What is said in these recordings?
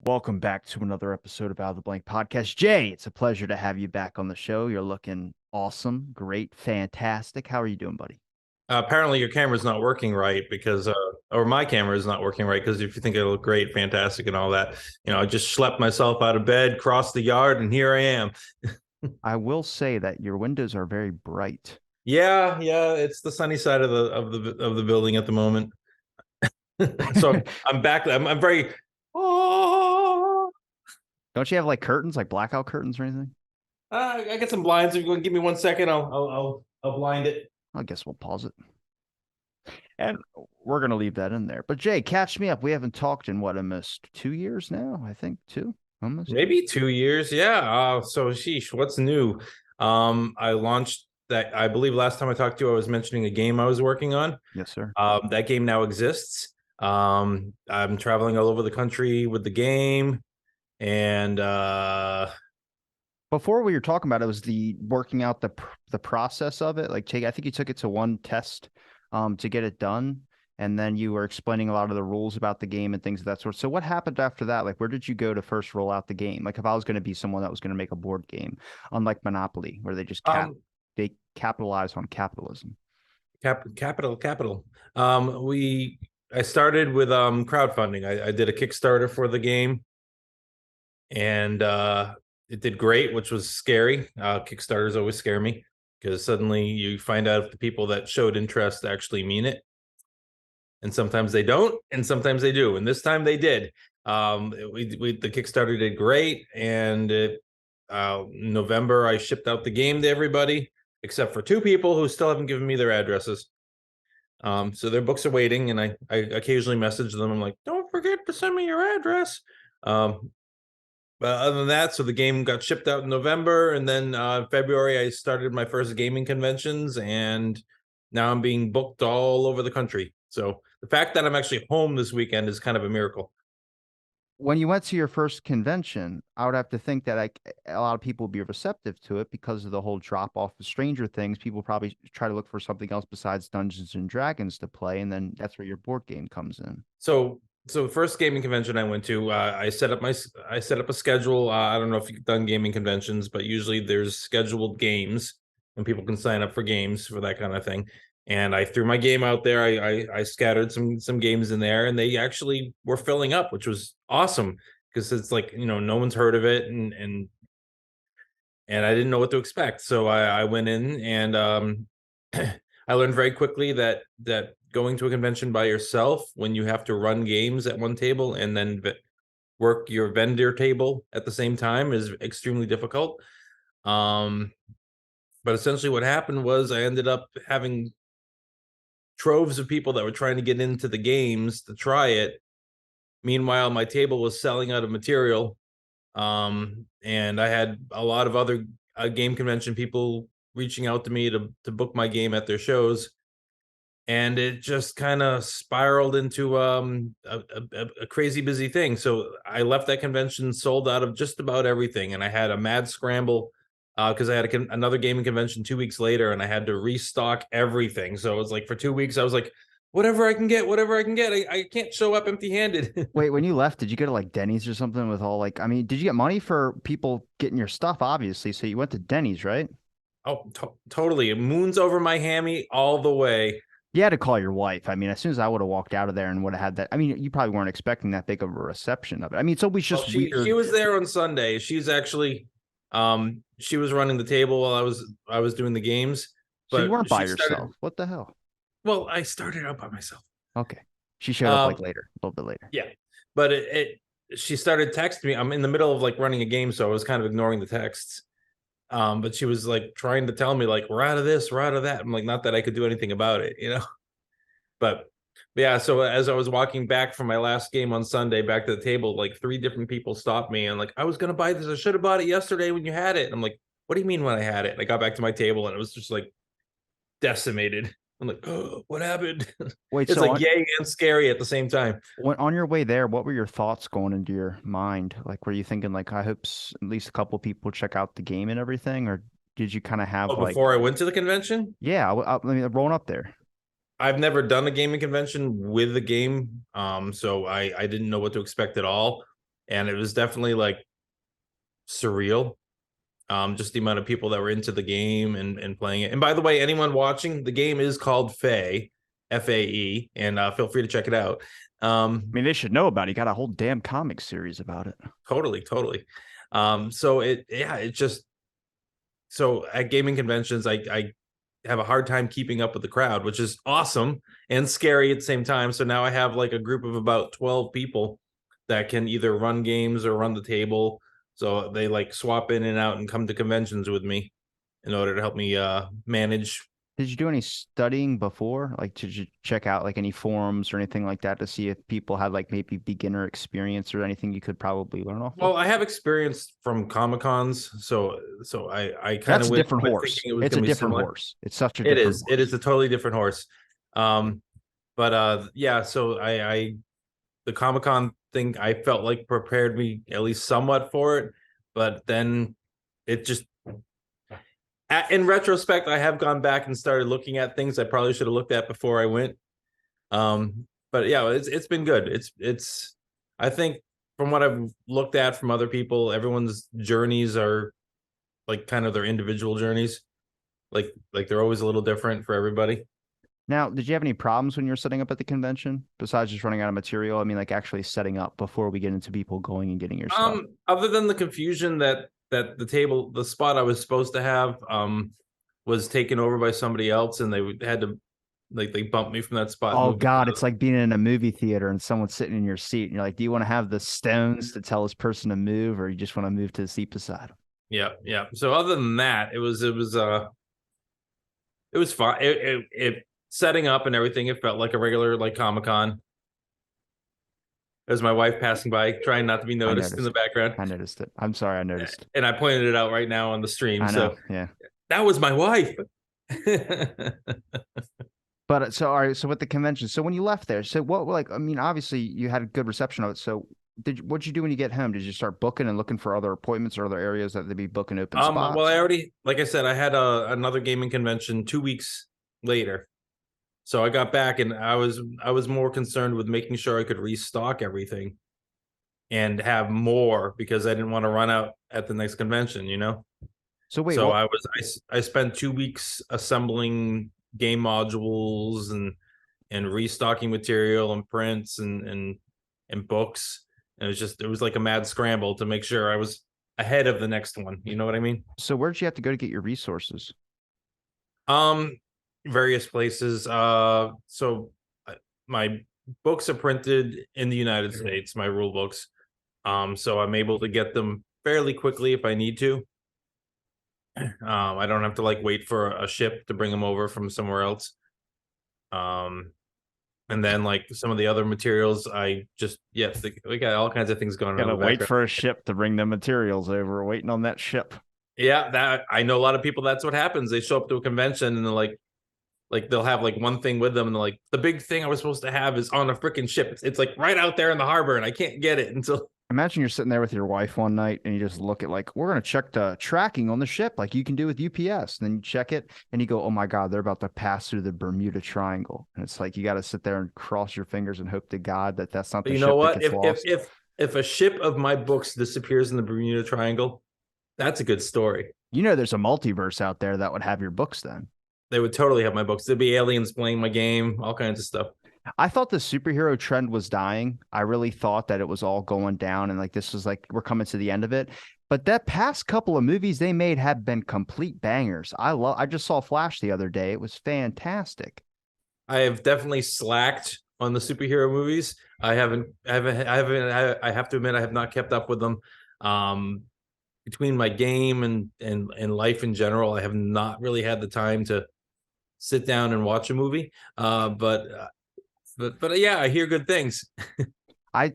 Welcome back to another episode of Out of the Blank Podcast. Jay, it's a pleasure to have you back on the show. You're looking awesome, great, fantastic. How are you doing, buddy? Apparently your camera's not working right because or my camera is not working right because if you think I look great, fantastic and all that, I just schlepped myself out of bed, crossed the yard, and here I am. I will say that your windows are very bright. Yeah, it's the sunny side of the building at the moment. So I'm back. I'm very oh Don't you have like curtains, like blackout curtains or anything? I got some blinds. If you want to give me 1 second, I'll blind it. I guess we'll pause it. And we're gonna leave that in there. But Jay, catch me up. We haven't talked in what, almost 2 years now, I think. Two? Almost. Maybe 2 years. Yeah. So sheesh, what's new? I launched that. I believe last time I talked to you, I was mentioning a game I was working on. Yes, sir. That game now exists. I'm traveling all over the country with the game, and Before we were talking about it, was the working out the process of it. Like, I think you took it to one test to get it done, and then you were explaining a lot of the rules about the game and things of that sort. So what happened after that? Like, where did you go to first roll out the game? Like, if I was going to be someone that was going to make a board game, unlike Monopoly, where they capitalize on capitalism. capital. We I started with crowdfunding. I did a Kickstarter for the game, and it did great, which was scary. Kickstarters always scare me because suddenly you find out if the people that showed interest actually mean it, and sometimes they don't, and sometimes they do. And this time they did. The Kickstarter did great, and November I shipped out the game to everybody except for two people who still haven't given me their addresses. So their books are waiting, and I occasionally message them. I'm like, don't forget to send me your address. But other than that, so the game got shipped out in November, and then February I started my first gaming conventions, and now I'm being booked all over the country. So the fact that I'm actually home this weekend is kind of a miracle. When you went to your first convention, I would have to think that like a lot of people would be receptive to it because of the whole drop off of Stranger Things. People probably try to look for something else besides Dungeons and Dragons to play, and then that's where your board game comes in. So the first gaming convention I went to, I set up a schedule. I don't know if you've done gaming conventions, but usually there's scheduled games and people can sign up for games for that kind of thing. And I threw my game out there. I scattered some games in there, and they actually were filling up, which was awesome because it's like no one's heard of it, and I didn't know what to expect. So I went in, and I learned very quickly that going to a convention by yourself when you have to run games at one table and then work your vendor table at the same time is extremely difficult. Um, but essentially, what happened was I ended up having troves of people that were trying to get into the games to try it. Meanwhile, my table was selling out of material, and I had a lot of other game convention people reaching out to me to book my game at their shows, and it just kind of spiraled into a crazy busy thing. So I left that convention sold out of just about everything, and I had a mad scramble because I had another gaming convention 2 weeks later, and I had to restock everything. So it was like for 2 weeks, I was like, whatever I can get, whatever I can get. I can't show up empty-handed. Wait, when you left, did you go to like Denny's or something with all like, I mean, did you get money for people getting your stuff, obviously? So you went to Denny's, right? Oh, totally. Moon's over my hammy all the way. You had to call your wife. I mean, as soon as I would have walked out of there and would have had that, I mean, you probably weren't expecting that big of a reception of it. I mean, it's always Well, just she weird. was there on Sunday. She's actually she was running the table while I was doing the games, So you but weren't by she started yourself. What the hell? well, I started out by myself. Okay. She showed up like Um later, a little bit later. yeah. But she started texting me. I'm in the middle of like running a game, so I was kind of ignoring the texts. But she was like trying to tell me like we're out of this, we're out of that. I'm like, not that I could do anything about it. But yeah, so as I was walking back from my last game on Sunday back to the table, like three different people stopped me and like, I was gonna buy this. I should have bought it yesterday when you had it. And I'm like, what do you mean when I had it? And I got back to my table and it was just like decimated. I'm like, oh, what happened? Wait, It's so like yay and scary at the same time. on your way there, what were your thoughts going into your mind? Like, were you thinking like, I hope at least a couple people check out the game and everything, or did you kind of Oh, have like, before I went to the convention, yeah, I mean, rolling up there? I've never done a gaming convention with a game. So I didn't know what to expect at all. and it was definitely like surreal. Just the amount of people that were into the game and playing it. And by the way, anyone watching, the game is called Fae, FAE, and feel free to check it out. I mean, they should know about it. You got a whole damn comic series about it. Totally. So it just, so at gaming conventions, I have a hard time keeping up with the crowd, which is awesome and scary at the same time. So now I have like a group of about 12 people that can either run games or run the table. So they like swap in and out and come to conventions with me in order to help me manage. Did you do any studying before? Like, did you check out like any forums or anything like that to see if people had like maybe beginner experience or anything you could probably learn off of? Well, I have experience from Comic Cons, so I kind That's of a went different horse. thinking it was It's going a to be different similar. horse. It's such a It different is. It horse. is a totally different horse. But yeah, so I the Comic Con thing I felt like prepared me at least somewhat for it, but then it just in retrospect, I have gone back and started looking at things I probably should have looked at before I went. But yeah, it's been good. It's I think from what I've looked at from other people, everyone's journeys are like kind of their individual journeys. Like they're always a little different for everybody. Now, did you have any problems when you were setting up at the convention besides just running out of material? I mean, like actually setting up before we get into people going and getting your stuff. Other than the confusion that the spot I was supposed to have was taken over by somebody else, and they had to like they bumped me from that spot. Oh Moved me God, it's like being in a movie theater and someone's sitting in your seat and you're like, do you want to have the stones to tell this person to move, or you just want to move to the seat beside them? Yeah. So other than that, it was fine. It setting up and everything. It felt like a regular like Comic Con. There's my wife passing by, trying not to be I noticed in the noticed. background, I noticed it. I'm sorry, I noticed. and I pointed it out right now on the stream. I know, So yeah. that was my wife. But so all right, so with the convention, so when you left there, so what like I mean, obviously you had a good reception of it. So what'd you do when you get home? Did you start booking and looking for other appointments or other areas that they'd be booking open Well, spots? I already, like I said, I had another gaming convention 2 weeks later. So I got back and I was more concerned with making sure I could restock everything and have more because I didn't want to run out at the next convention, you know? So wait, So what I spent 2 weeks assembling game modules and restocking material and prints and books. And it was like a mad scramble to make sure I was ahead of the next one. You know what I mean? so where'd you have to go to get your resources? Um, Various places. So my books are printed in the United States, my rule books. So I'm able to get them fairly quickly if I need to. I don't have to like wait for a ship to bring them over from somewhere else. Um, and then like some of the other materials, I just we got all kinds of things going on in Gotta the wait background. for a ship to bring the materials over, waiting on that ship. Yeah, that I know a lot of people. That's what happens. They show up to a convention and they're like they'll have like one thing with them and they're like, the big thing I was supposed to have is on a freaking ship. It's like right out there in the harbor and I can't get it until. Imagine you're sitting there with your wife one night and you just look at like, we're gonna check the tracking on the ship, like you can do with UPS. And then you check it and you go, oh my God, they're about to pass through the Bermuda Triangle. And it's like you got to sit there and cross your fingers and hope to God that that's not the You know ship that what? gets lost. If a ship of my books disappears in the Bermuda Triangle, that's a good story. You know, there's a multiverse out there that would have your books then. They would totally have my books. There'd be aliens playing my game, all kinds of stuff. I thought the superhero trend was dying. I really thought that it was all going down and like this was like we're coming to the end of it. But that past couple of movies they made have been complete bangers. I just saw Flash the other day. It was fantastic. I have definitely slacked on the superhero movies. I have to admit I have not kept up with them. Between my game and life in general, I have not really had the time to sit down and watch a movie. But yeah, I hear good things.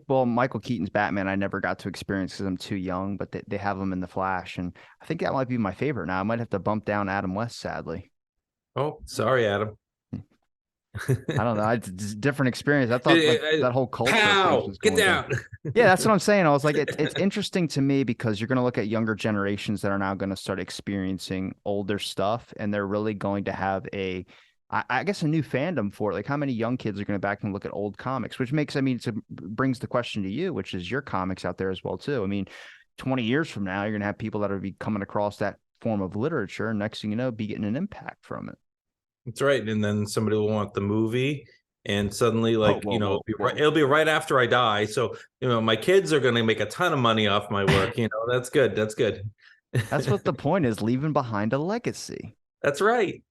Well, Michael Keaton's Batman, I never got to experience because I'm too young, but they have him in the Flash, and I think that might be my favorite now. I might have to bump down Adam West, sadly. Oh, sorry, Adam. I don't know. It's a different experience. I thought like that whole culture of things Pow! was Get going down. Yeah, that's what I'm saying. I was like, it's interesting to me because you're going to look at younger generations that are now going to start experiencing older stuff, and they're really going to have a I guess a new fandom for it. Like how many young kids are going to back and look at old comics, which makes, I mean, it's brings the question to you, which is your comics out there as well too. I mean, 20 years from now, you're going to have people that are be coming across that form of literature, and next thing you know, be getting an impact from it. That's right. And then somebody will want the movie, and suddenly, Whoa, like, whoa, whoa, whoa. it'll be right after I die. So, my kids are going to make a ton of money off my work. That's good. That's good. That's what the point is, leaving behind a legacy. That's right.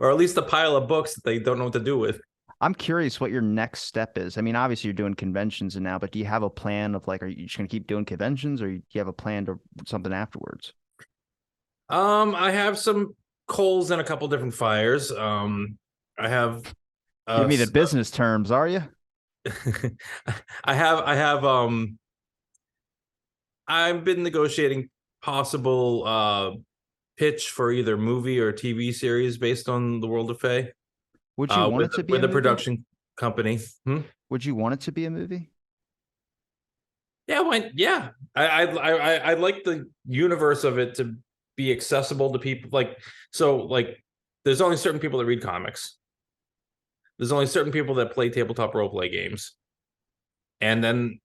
Or at least a pile of books that they don't know what to do with. I'm curious what your next step is. I mean, obviously you're doing conventions and now, but do you have a plan of like, are you just going to keep doing conventions, or do you have a plan to something afterwards? I have some coals in a couple different fires. I have Give uh me the business terms, are you? I have I've been negotiating possible pitch for either movie or TV series based on the World of Fae Would you want it to be with a a movie? production company. Would you want it to be a movie? Yeah, why? Yeah, I like the universe of it to be accessible to people. Like, there's only certain people that read comics. There's only certain people that play tabletop role play games, and then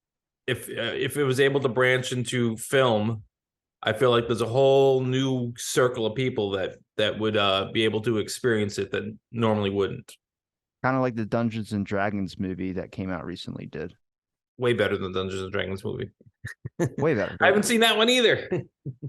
if it was able to branch into film, I feel like there's a whole new circle of people that would be able to experience it that normally wouldn't. Kind of like the Dungeons and Dragons movie that came out recently did. Way better than Dungeons and Dragons movie. Way better, I way haven't better. seen that one either.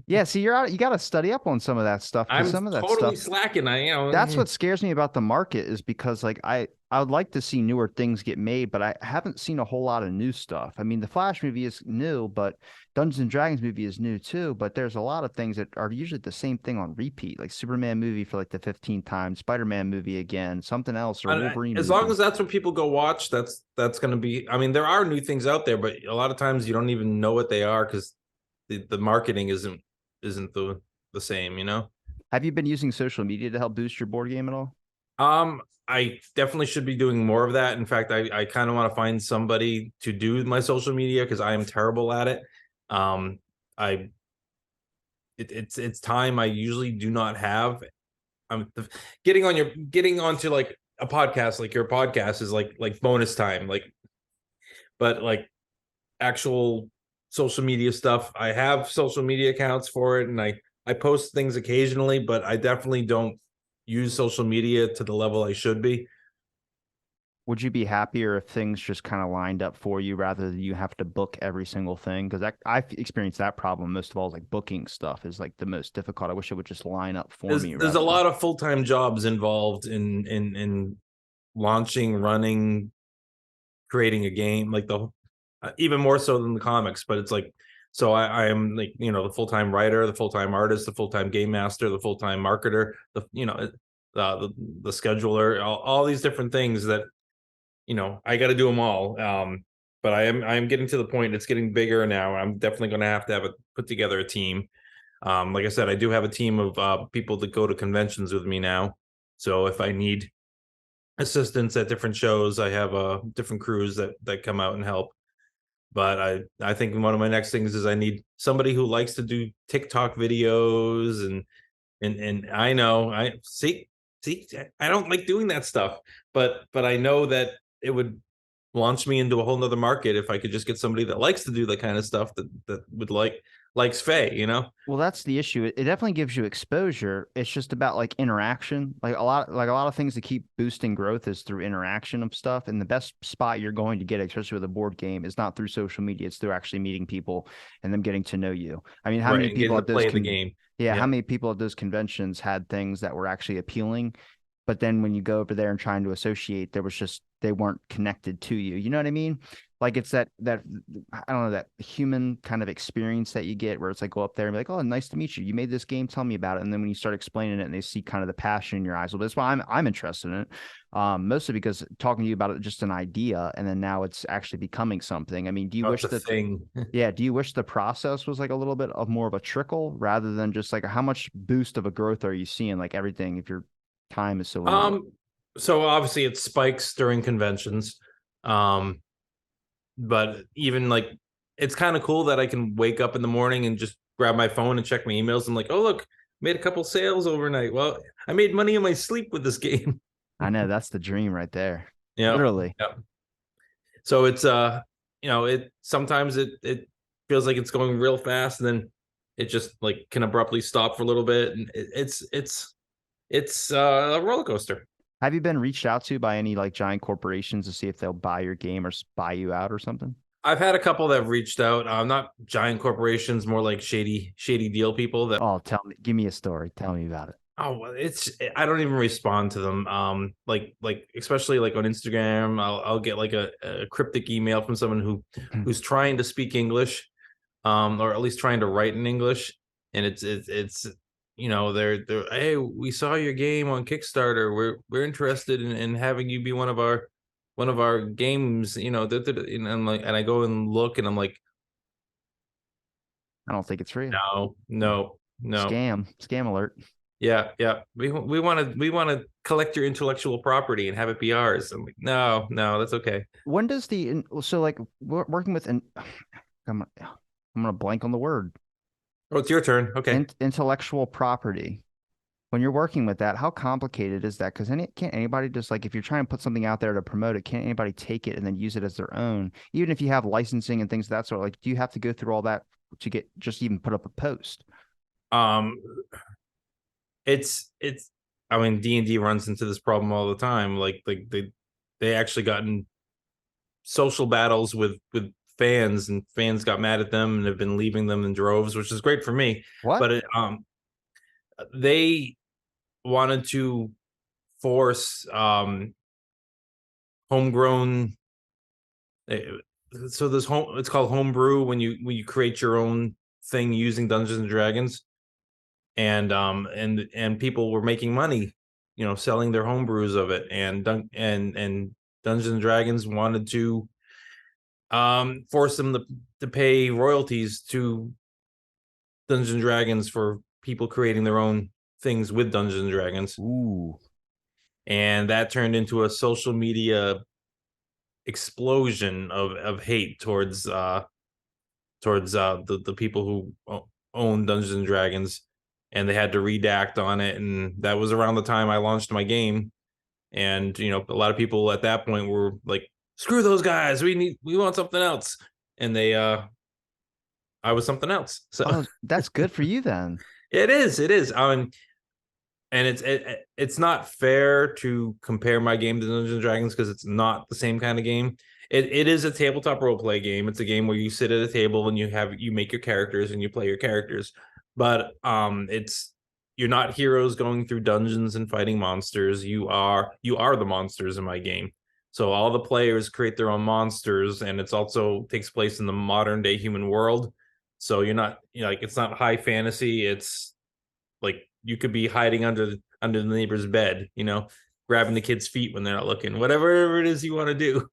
Yeah, see, you're out. You got to study up on some of that stuff because I'm some of that totally stuff, slacking. that's what scares me about the market, is because like I would like to see newer things get made, but I haven't seen a whole lot of new stuff. I mean, the Flash movie is new, but Dungeons and Dragons movie is new too, but there's a lot of things that are usually the same thing on repeat, like Superman movie for like the 15th time, Spider-Man movie again, something else, or Wolverine as long movie. as that's what people go watch, that's going to be. I mean, there are new things out there, but a lot of times you don't even know what they are because the marketing isn't the same. Have you been using social media to help boost your board game at all? I definitely should be doing more of that. In fact, I kind of want to find somebody to do my social media because I am terrible at it. Um, I it's time I usually do not have. I'm getting onto like a podcast, like your podcast is like bonus time, but like actual social media stuff. I have social media accounts for it, and I post things occasionally, but I definitely don't use social media to the level I should be. Would you be happier if things just kind of lined up for you rather than you have to book every single thing? Because I've experienced that problem most of all. Is like booking stuff is like the most difficult. I wish it would just line up for me There's a rather than. lot of full-time jobs involved in launching, running, creating a game, like the even more so than the comics. But it's like, so I am like, the full-time writer, the full-time artist, the full-time game master, the full-time marketer, the scheduler, all these different things that I got to do them all. But I'm getting to the point. It's getting bigger now. I'm definitely going to have put together a team. Like I said, I do have a team of people that go to conventions with me now. So if I need assistance at different shows, I have different crews that come out and help. But I think one of my next things is I need somebody who likes to do TikTok videos, and I know I see I don't like doing that stuff, but I know that it would launch me into a whole nother market if I could just get somebody that likes to do that kind of stuff that would likes Faye. Well, that's the issue. It definitely gives you exposure. It's just about like interaction. Like a lot of things to keep boosting growth is through interaction of stuff. And the best spot you're going to get, especially with a board game, is not through social media. It's through actually meeting people and them getting to know you. I mean, how Right, many and people getting to at those play the game. yeah, how Yeah. many people at those conventions had things that were actually appealing, but then when you go over there and trying to associate, there was just they weren't connected to you. You know what I mean? Like it's that I don't know, that human kind of experience that you get where it's like go up there and be like, oh, nice to meet you. You made this game, tell me about it. And then when you start explaining it and they see kind of the passion in your eyes, well, that's why I'm interested in it. Mostly because talking to you about it just an idea, and then now it's actually becoming something. I mean, do you Oh, wish it's a that thing. yeah, do you wish the process was like a little bit of more of a trickle rather than just like how much boost of a growth are you seeing? Like everything, if your time is so limited. um, so obviously it spikes during conventions. Um, but even like it's kind of cool that I can wake up in the morning and just grab my phone and check my emails and like, oh look, made a couple sales overnight. Well, I made money in my sleep with this game. I know that's the dream right there. Yeah. Literally. Yeah. So it's it sometimes it feels like it's going real fast, and then it just like can abruptly stop for a little bit, and it's a roller coaster. Have you been reached out to by any like giant corporations to see if they'll buy your game or buy you out or something? I've had a couple that have reached out, not giant corporations, more like shady deal people that. Oh, tell me, give me a story. Tell me about it. Oh, well, I don't even respond to them. Like especially like on Instagram, I'll get like a cryptic email from someone who's trying to speak English, or at least trying to write in English, and it's they're hey, we saw your game on Kickstarter. We're interested in having you be one of our games. And I'm like, and I go and look, and I'm like, I don't think it's real. no, no, no. Scam alert. Yeah, yeah. We want to collect your intellectual property and have it be ours. I'm like, no, no, that's okay. When does so like working with an I'm gonna blank on the word Oh, it's your turn. Okay. intellectual property. When you're working with that, how complicated is that? Because can't anybody just like if you're trying to put something out there to promote it, can't anybody take it and then use it as their own? Even if you have licensing and things of that sort, like do you have to go through all that to get just even put up a post? Um, it's. I mean, D&D runs into this problem all the time. Like they actually got in social battles with fans, and fans got mad at them and have been leaving them in droves, which is great for me. What? But they wanted to force homegrown. eh, So this it's called homebrew when you create your own thing using Dungeons and Dragons, and people were making money, selling their homebrews of it, and Dungeons and Dragons wanted to force them to pay royalties to Dungeons and Dragons for people creating their own things with Dungeons and Dragons, Ooh. and that turned into a social media explosion of hate towards the people who own Dungeons and Dragons, and they had to redact on it. And that was around the time I launched my game, and a lot of people at that point were like, "Screw those guys! We want something else." And I was something else. So Oh, that's good for you then. it is. And it's not fair to compare my game to Dungeons and Dragons because it's not the same kind of game. It is a tabletop role play game. It's a game where you sit at a table and you make your characters and you play your characters. But it's you're not heroes going through dungeons and fighting monsters. You are the monsters in my game. So all the players create their own monsters, and it's also takes place in the modern day human world. So you're not like it's not high fantasy. It's like you could be hiding under the neighbor's bed, grabbing the kid's feet when they're not looking, whatever it is you want to do.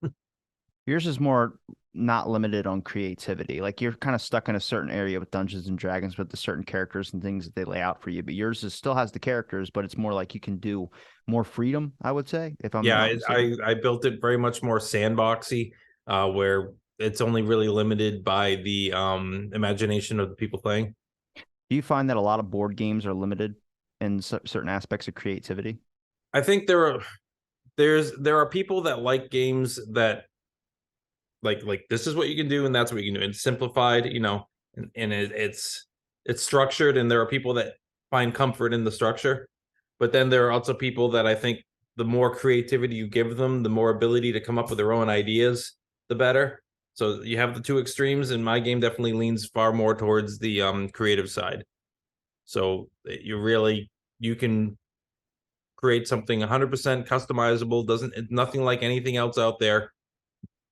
Yours is more not limited on creativity. Like you're kind of stuck in a certain area with Dungeons and Dragons with the certain characters and things that they lay out for you. But yours still has the characters, but it's more like you can do more freedom, I would say, if I'm Yeah, not mistaken. I built it very much more sandboxy, where it's only really limited by the imagination of the people playing. Do you find that a lot of board games are limited in certain aspects of creativity? I think there are people that like games that like this is what you can do and that's what you can do. It's simplified, and it's structured, and there are people that find comfort in the structure. But then there are also people that I think the more creativity you give them, the more ability to come up with their own ideas, the better. So you have the two extremes, and my game definitely leans far more towards the creative side. So you can create something 100% customizable, doesn't nothing like anything else out there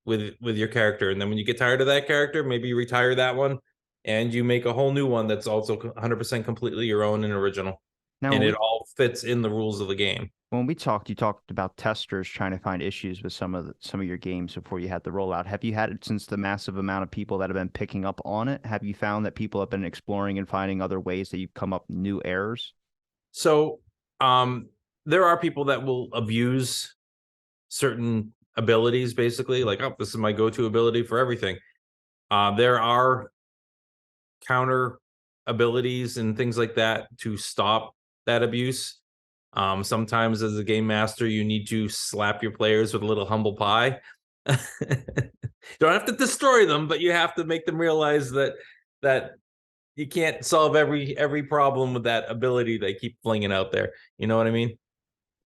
with your character. And then when you get tired of that character, maybe you retire that one and you make a whole new one that's also 100% completely your own and original, Now, and it all fits in the rules of the game. when we talked, you talked about testers trying to find issues with some of your games before you had the rollout. Have you had it since the massive amount of people that have been picking up on it? Have you found that people have been exploring and finding other ways that you've come up new errors? So there are people that will abuse certain abilities, basically like, oh, this is my go-to ability for everything. There are counter abilities and things like that to stop that abuse. Sometimes as a game master, you need to slap your players with a little humble pie. You don't have to destroy them, but you have to make them realize that you can't solve every problem with that ability they keep flinging out there. You know what I mean?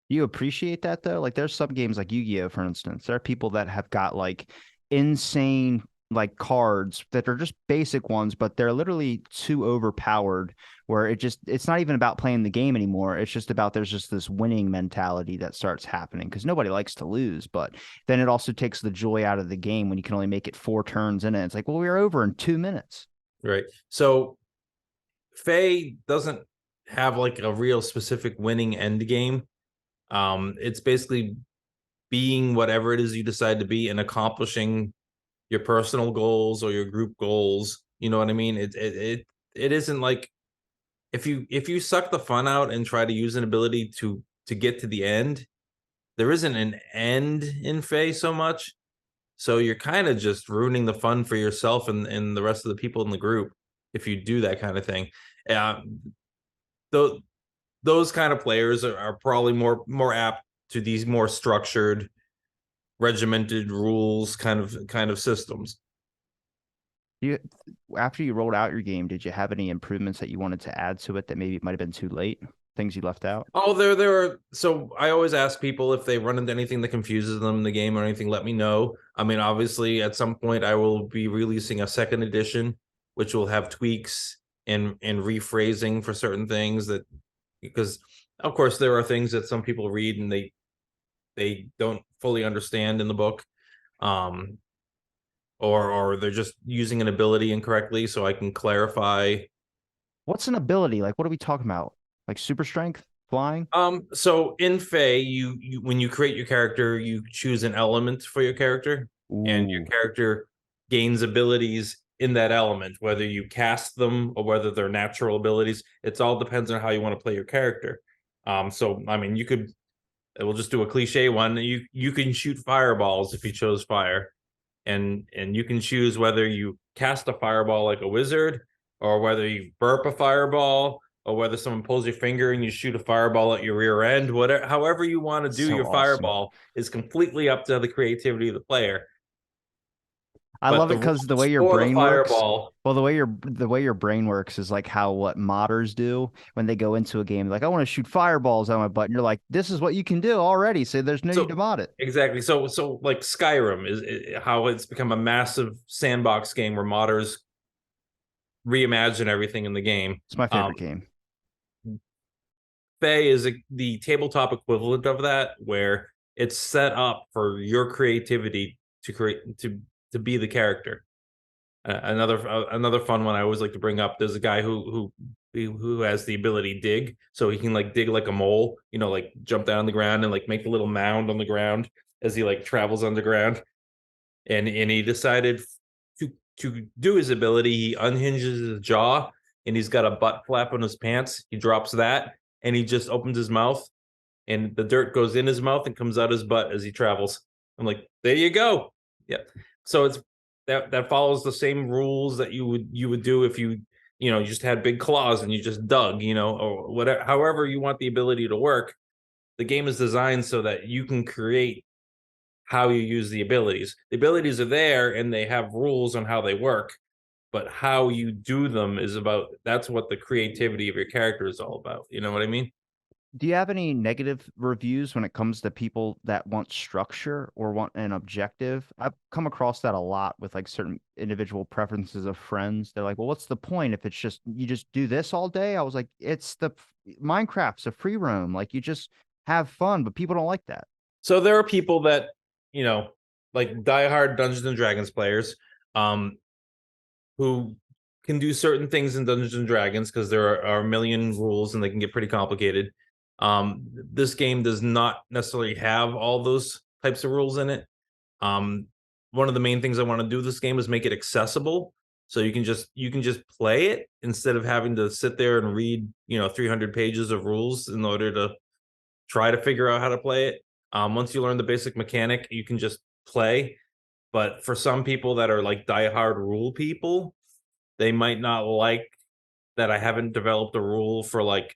You appreciate that though? Like there's some games like Yu-Gi-Oh, for instance. There are people that have got like insane like cards that are just basic ones, but they're literally too overpowered where it's not even about playing the game anymore. It's just about there's just this winning mentality that starts happening because nobody likes to lose, but then it also takes the joy out of the game when you can only make it 4 turns in it. It's like, well, we are over in 2 minutes. Right. So Faye doesn't have like a real specific winning end game. It's basically being whatever it is you decide to be and accomplishing your personal goals or your group goals. You know what I mean? It isn't like if you suck the fun out and try to use an ability to get to the end, there isn't an end in Fae so much. So you're kind of just ruining the fun for yourself and the rest of the people in the group if you do that kind of thing. Uh, those those kind of players are probably more apt to these more structured, regimented rules kind of systems. You After you rolled out your game, did you have any improvements that you wanted to add to it that maybe it might have been too late? Things you left out? Oh, there are. So I always ask people if they run into anything that confuses them in the game or anything. Let me know. I mean, obviously, at some point, I will be releasing a second edition, which will have tweaks and rephrasing for certain things that because, of course, there are things that some people read and they don't fully understand in the book, um, or they're just using an ability incorrectly. So I can clarify. What's an ability? Like, what are we talking about? Like super strength, flying? So in Fae, you when you create your character, you choose an element for your character, and your Ooh, character gains abilities in that element, whether you cast them or whether they're natural abilities. It's all depends on how you want to play your character. So I mean, you could we'll just do a cliche one. You can shoot fireballs if you chose fire, and you can choose whether you cast a fireball like a wizard or whether you burp a fireball or whether someone pulls your finger and you shoot a fireball at your rear end. Whatever, however you want to do so your awesome. fireball is completely up to the creativity of the player. I But love the it because the rules way your for the brain works, fireball. well, the way your brain works is like how what modders do when they go into a game. Like, I want to shoot fireballs on my butt. And you're like, this is what you can do already. So there's no need to So mod it. exactly. So like Skyrim is how it's become a massive sandbox game where modders reimagine everything in the game. It's my Um, favorite game. Fae is the tabletop equivalent of that, where it's set up for your creativity to create to be the character. Another fun one I always like to bring up. There's a guy who has the ability dig, so he can like dig like a mole, like jump down the ground and like make a little mound on the ground as he like travels underground. And he decided to do his ability. He unhinges his jaw and he's got a butt flap on his pants. He drops that and he just opens his mouth and the dirt goes in his mouth and comes out his butt as he travels. I'm like, there you go. Yeah. So it's that follows the same rules that you would do if you just had big claws and you just dug, or whatever. However you want the ability to work, the game is designed so that you can create how you use the abilities. The abilities are there and they have rules on how they work, but how you do them is about that's what the creativity of your character is all about. You know what I mean? Do you have any negative reviews when it comes to people that want structure or want an objective? I've come across that a lot with like certain individual preferences of friends. They're like, well, what's the point if it's just you just do this all day? I was like, it's the Minecraft's a free roam. Like you just have fun, but people don't like that. So there are people that, you know, like diehard Dungeons and Dragons players, um, who can do certain things in Dungeons and Dragons because there are a million rules and they can get pretty complicated. This game does not necessarily have all those types of rules in it. Um, One of the main things I want to do this game is make it accessible, so you can just play it instead of having to sit there and read 300 pages of rules in order to try to figure out how to play it. Once you learn the basic mechanic, you can just play. But for some people that are like diehard rule people, they might not like that I haven't developed a rule for like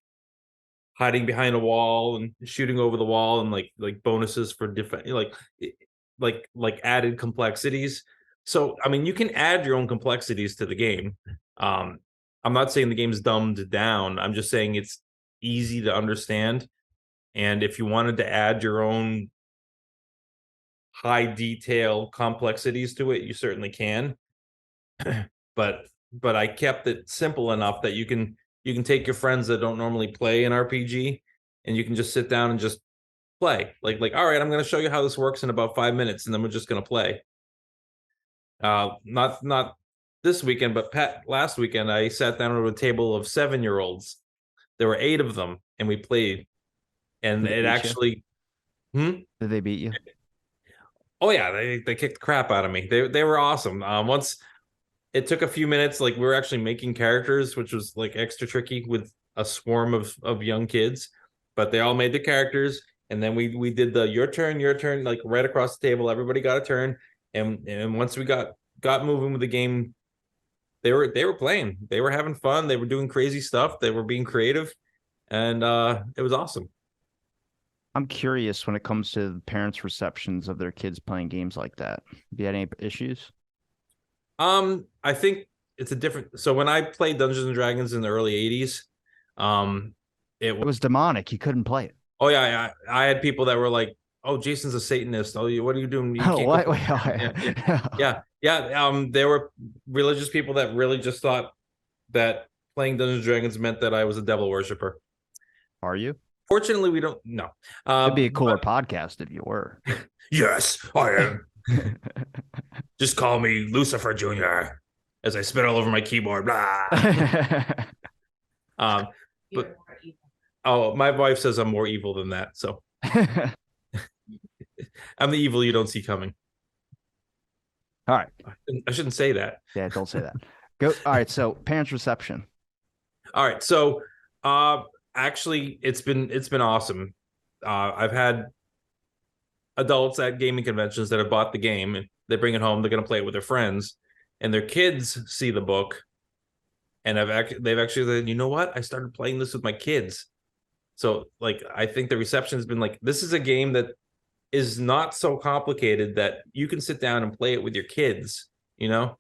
hiding behind a wall and shooting over the wall and like bonuses for different like added complexities. So I mean, you can add your own complexities to the game. Um, I'm not saying the game's dumbed down. I'm just saying it's easy to understand. And if you wanted to add your own high detail complexities to it, you certainly can. But I kept it simple enough that you can take your friends that don't normally play an RPG and you can just sit down and just play. Like all right, I'm going to show you how this works in about 5 minutes, and then we're just going to play. Not this weekend, but last weekend I sat down at a table of 7-year-olds. There were 8 of them, and we played. And Did they it beat you? actually, hmm? Did they beat you? Oh yeah, they kicked the crap out of me. They were awesome. Once it took a few minutes, like we were actually making characters, which was like extra tricky with a swarm of young kids, but they all made the characters, and then we did the your turn, like right across the table. Everybody got a turn, and once we got moving with the game, they were playing, they were having fun, they were doing crazy stuff, they were being creative, and it was awesome. I'm curious when it comes to the parents' receptions of their kids playing games like that. Have you had any issues? I think it's a different. So when I played Dungeons and Dragons in the early '80s, um, it It was demonic. You couldn't play it. oh yeah, I had people that were like, "Oh, Jason's a Satanist. Oh, what are you doing? You Oh, can't go." what? Wait, Yeah, yeah, wait. yeah. There were religious people that really just thought that playing Dungeons and Dragons meant that I was a devil worshiper. Are you? Fortunately, we don't know. It'd be a But cooler podcast if you were. yes, I am. Just call me Lucifer Jr. as I spit all over my keyboard. Blah. Um, but oh, my wife says I'm more evil than that. So I'm the evil you don't see coming. All right. I shouldn't say that. Yeah, don't say that. Go. All right. So parents' reception. All right. So uh actually it's been awesome. I've had adults at gaming conventions that have bought the game and they bring it home, they're gonna play it with their friends, and their kids see the book and they've actually said, you know what? I started playing this with my kids. So like I think the reception has been like, this is a game that is not so complicated that you can sit down and play it with your kids, you know?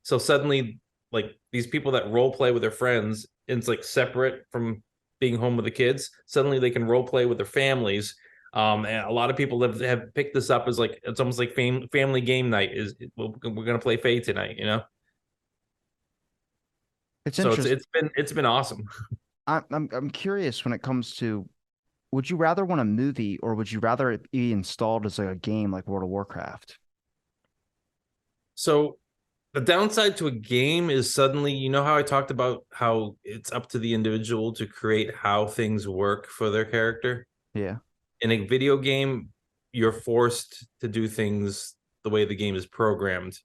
So suddenly, like these people that role play with their friends, and it's like separate from being home with the kids. Suddenly, they can role play with their families. And a lot of people have picked this up as like it's almost like family game night. We're gonna play Fate tonight, you know? It's So it's interesting. it's been awesome. I'm curious when it comes to would you rather want a movie or would you rather it be installed as a game like World of Warcraft? So the downside to a game is suddenly, you know how I talked about how it's up to the individual to create how things work for their character? Yeah. In a video game, you're forced to do things the way the game is programmed.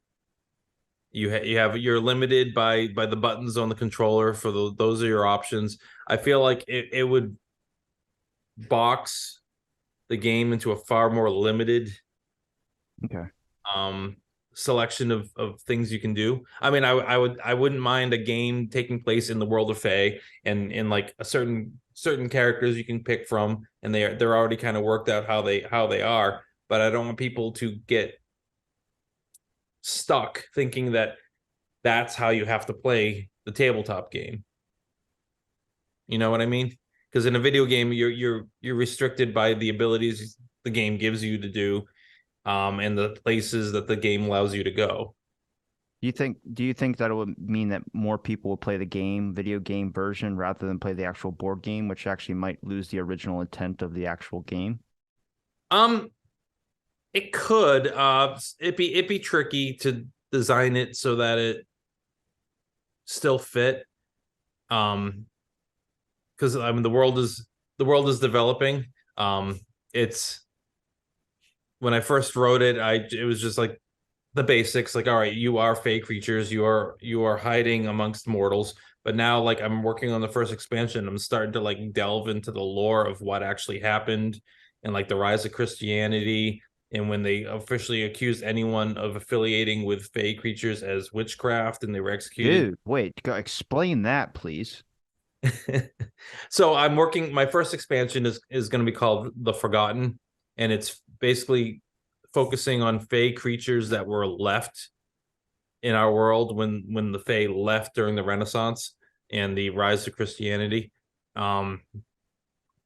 You're limited by the buttons on the controller for those are your options. I feel like it would box the game into a far more limited Okay. um selection of things you can do. I mean, I wouldn't mind a game taking place in the world of Fae and in like a certain characters you can pick from, and they're already kind of worked out how they are. But I don't want people to get stuck thinking that that's how you have to play the tabletop game. You know what I mean? Because in a video game, you're restricted by the abilities the game gives you to do, and the places that the game allows you to go. Do you think that it would mean that more people will play the video game version rather than play the actual board game, which actually might lose the original intent of the actual game? Um, it could. It'd be tricky to design it so that it still fit. Um, because I mean the world is developing. It's when I first wrote it, it was just like the basics, like all right, you are fake creatures, you are hiding amongst mortals. But now, like I'm working on the first expansion, I'm starting to like delve into the lore of what actually happened and like the rise of Christianity. and when they officially accused anyone of affiliating with Fey creatures as witchcraft, and they were executed. Dude, wait, explain that, please. So I'm working. My first expansion is going to be called The Forgotten, and it's basically focusing on Fey creatures that were left in our world when the Fae left during the Renaissance and the rise of Christianity. Um,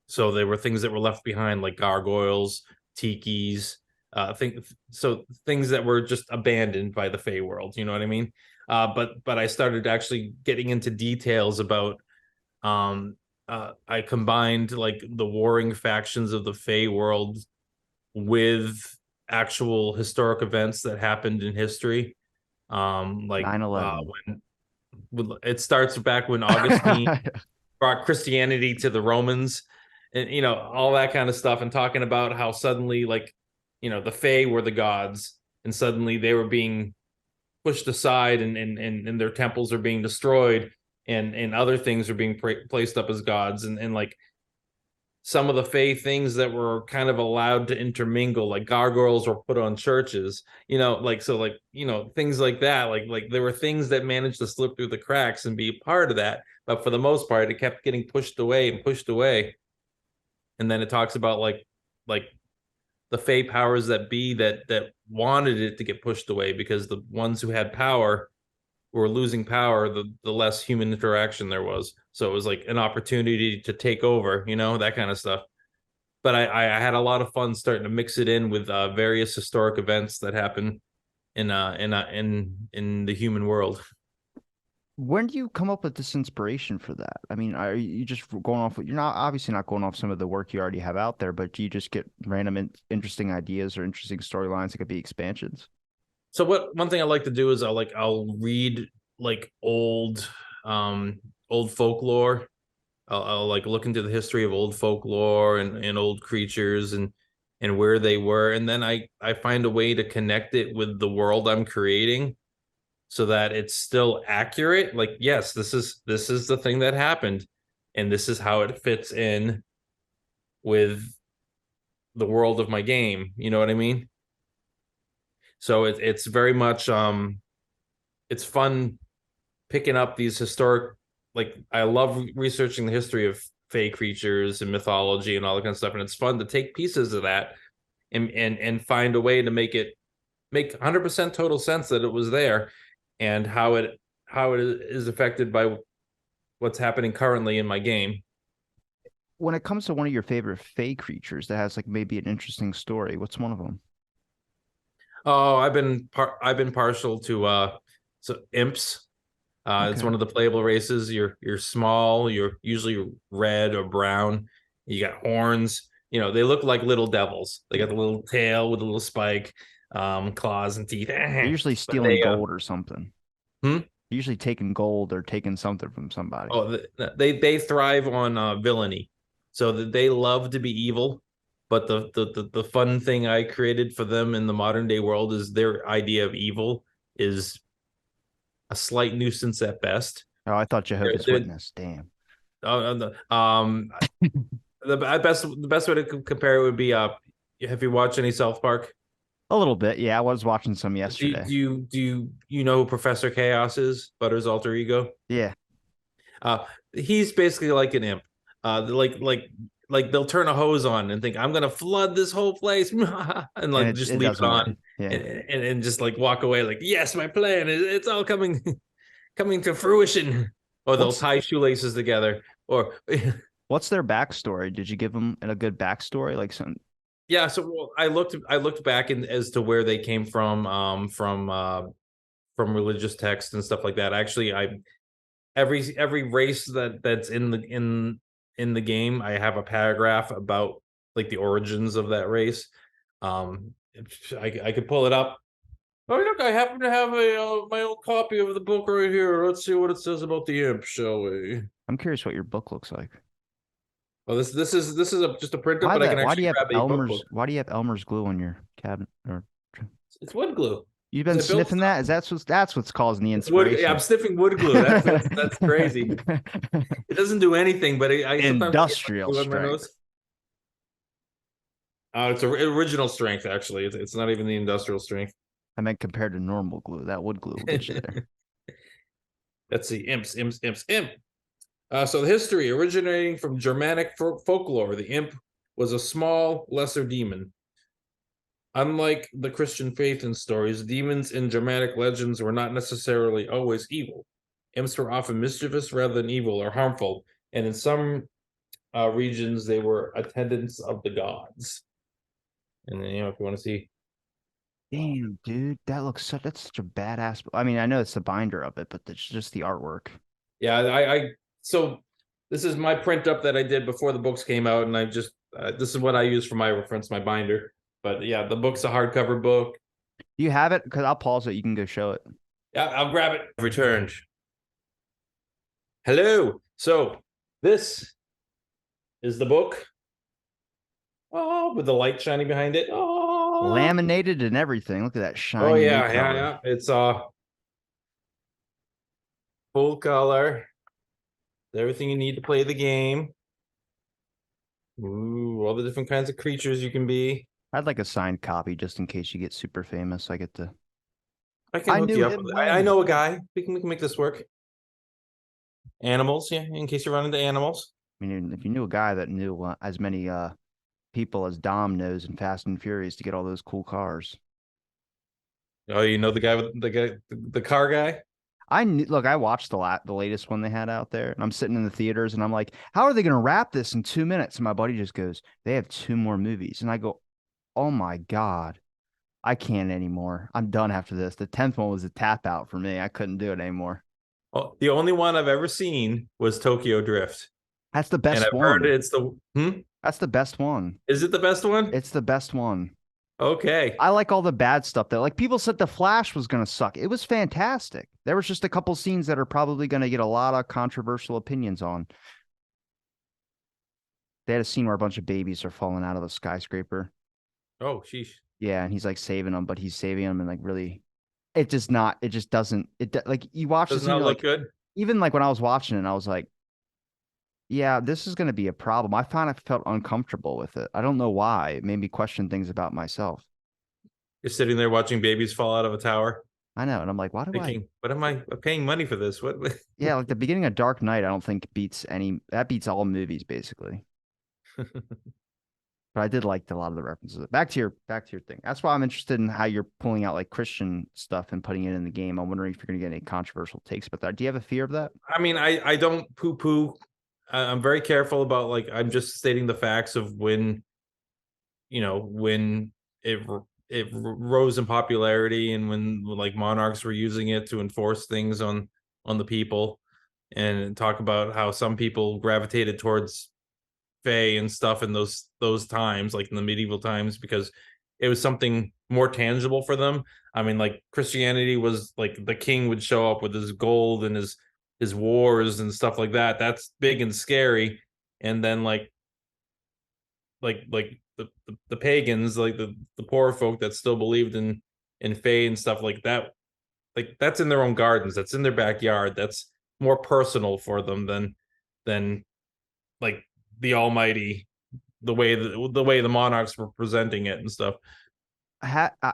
so there were things that were left behind, like gargoyles, tikis, things that were just abandoned by the Fae world. You know what I mean? But I started actually getting into details about. I combined like the warring factions of the Fae world with actual historic events that happened in history. Like 9/11. when it starts back when Augustine brought Christianity to the Romans, and all that kind of stuff, and talking about how suddenly, like, the Fae were the gods, and suddenly they were being pushed aside, and their temples are being destroyed, and other things are being placed up as gods, and like some of the Fae things that were kind of allowed to intermingle, like gargoyles were put on churches, things like that. Like there were things that managed to slip through the cracks and be part of that, but for the most part, it kept getting pushed away and pushed away. And then it talks about like the Fae powers that be that wanted it to get pushed away, because the ones who had power were losing power, the less human interaction there was. So it was like an opportunity to take over, that kind of stuff. But I had a lot of fun starting to mix it in with various historic events that happen in the human world. When do you come up with this inspiration for that? I mean, are you just going off? You're not obviously not going off some of the work you already have out there, but do you just get random interesting ideas or interesting storylines that could be expansions? So one thing I like to do is I'll read like old folklore. I'll like look into the history of old folklore and old creatures and where they were, and then I find a way to connect it with the world I'm creating so that it's still accurate. Like, yes, this is the thing that happened, and this is how it fits in with the world of my game. You know what I mean? So it's very much it's fun picking up these historic, like, I love researching the history of Fey creatures and mythology and all that kind of stuff, and it's fun to take pieces of that and find a way to make 100% total sense that it was there, and how it is affected by what's happening currently in my game. When it comes to one of your favorite Fey creatures that has like maybe an interesting story, what's one of them? Oh, I've been partial to imps. It's Okay. one of the playable races. You're small. You're usually red or brown. You got horns. They look like little devils. They got the little tail with a little spike, claws and teeth. They're usually But stealing gold or something. hmm? Usually taking gold or taking something from somebody. Oh, they thrive on villainy, so that they love to be evil. But the fun thing I created for them in the modern day world is their idea of evil is a slight nuisance at best. Oh, I thought Jehovah's They're, Witness. Damn. the best way to compare it would be have you watched any South Park? A little bit. Yeah, I was watching some Do you, yesterday. do you do you know who Professor Chaos is? Butter's alter ego. Yeah, Uh, he's basically like an imp. Like they'll turn a hose on and think I'm gonna flood this whole place, and and like just it leave it doesn't work. on, Yeah. and just like walk away like, yes, my plan it's all coming to fruition. Or they'll What's tie shoelaces together, or what's their backstory? Did you give them a good backstory? Like some yeah. So I looked back as to where they came from religious texts and stuff like that. Actually, every race that's in the game, I have a paragraph about like the origins of that race. Um, I could pull it up. Oh, look, I happen to have my own copy of the book right here. Let's see what it says about the imp, shall we? I'm curious what your book looks like. Well, this is just a printout, but I can Why do actually you have grab a book book. Why do you have Elmer's glue on your cabinet? Or It's wood glue. you've been 'Cause I built sniffing stuff. that? Is that's what's causing the It's wood. Yeah, I'm inspiration? sniffing wood glue. That's crazy. It doesn't do anything, but I sometimes get wood Industrial glue on my strength. nose. It's original strength, actually. It's not even the industrial strength. I meant compared to normal glue. That wood glue will get you there. Let's see. Imp. So the history originating from Germanic folklore, the imp was a small, lesser demon. Unlike the Christian faith and stories, demons in Germanic legends were not necessarily always evil. Imps were often mischievous rather than evil or harmful, and in some regions they were attendants of the gods. And then, if you want to see, Damn, dude, that's such a badass. I mean, I know it's the binder of it, but it's just the artwork. yeah, I so this is my print up that I did before the books came out, and I just this is what I use for my reference, my binder. But yeah, the book's a hardcover book. You have it? Because I'll pause it. You can go show it. Yeah, I'll grab it. Returned. Hello. So this is the book. Oh, with the light shining behind it. Oh, Laminated and everything. Look at that oh shiny new yeah, cover. yeah. It's full color. Everything you need to play the game. Ooh, all the different kinds of creatures you can be. I'd like a signed copy just in case you get super famous. I get to. I can I hook knew you up. him I when. know a guy. We can make this work. Animals, yeah, in case you run into animals. I mean, if you knew a guy that knew as many people as Dom knows in Fast and Furious to get all those cool cars. Oh, you know the guy with the car guy? Look, I watched the latest one they had out there, and I'm sitting in the theaters, and I'm like, how are they going to wrap this in 2 minutes? And my buddy just goes, they have two more movies, and I go, oh my god, I can't anymore. I'm done after this. The 10th one was a tap out for me. I couldn't do it anymore. Oh, the only one I've ever seen was Tokyo Drift. That's the And best I've heard one. it's the That's the best one. Is it the best one? It's the best one. Okay. I like all the bad stuff that like people said the Flash was going to suck. It was fantastic. There was just a couple scenes that are probably going to get a lot of controversial opinions on. They had a scene where a bunch of babies are falling out of a skyscraper. Oh, sheesh. Yeah, and he's like saving them, but he's saving them and like really it just not it just doesn't like you watch Does this and not you're look like good. even like when I was watching it, I was like, yeah, this is going to be a problem. I found I felt uncomfortable with it. I don't know why. It made me question things about myself. You're sitting there watching babies fall out of a tower, I know, and I'm like, why do I? thinking, what am I paying money for this? What? Yeah, like the beginning of Dark Knight, I don't think beats all movies basically. But I did like a lot of the references. Back to your thing. That's why I'm interested in how you're pulling out like Christian stuff and putting it in the game. I'm wondering if you're going to get any controversial takes about that. Do you have a fear of that? I mean, I don't poo poo. I'm very careful about like I'm just stating the facts of when when it rose in popularity and when like monarchs were using it to enforce things on the people, and talk about how some people gravitated towards Fae and stuff in those times, like in the medieval times, because it was something more tangible for them. I mean, like Christianity was like the king would show up with his gold and his wars and stuff like that. That's big and scary. And then like the pagans, like the poor folk that still believed in Fae and stuff like that, like that's in their own gardens, that's in their backyard, that's more personal for them than like the almighty, the way the monarchs were presenting it and stuff.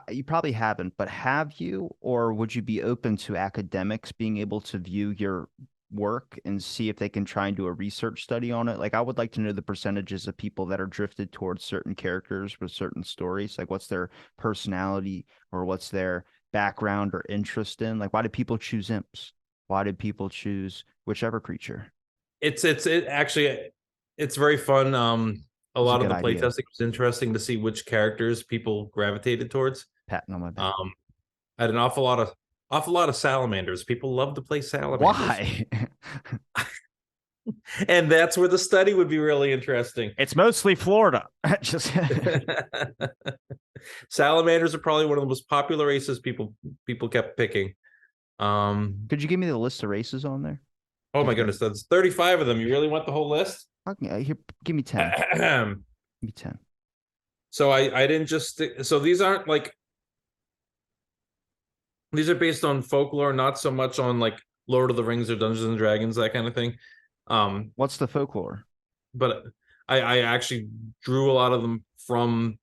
You probably haven't, but have you, or would you be open to academics being able to view your work and see if they can try and do a research study on it? Like, I would like to know the percentages of people that are drifted towards certain characters with certain stories. Like, what's their personality or what's their background or interest in? Like, why did people choose imps? Why did people choose whichever creature? It actually, it's very fun. A It's a lot of good the idea. playtesting was interesting to see which characters people gravitated towards. Patting on my back. um I had an awful lot of salamanders. People love to play salamanders. Why? And that's where the study would be really interesting. It's mostly Florida. Just Salamanders are probably one of the most popular races people kept picking. Could you give me the list of races on there? Oh my Just goodness, that's 35 of them. You really want the whole list? okay, here, give me 10. Give me 10. So I didn't just so these aren't like, these are based on folklore, not so much on like Lord of the Rings or Dungeons and Dragons, that kind of thing. What's the folklore? But I actually drew a lot of them from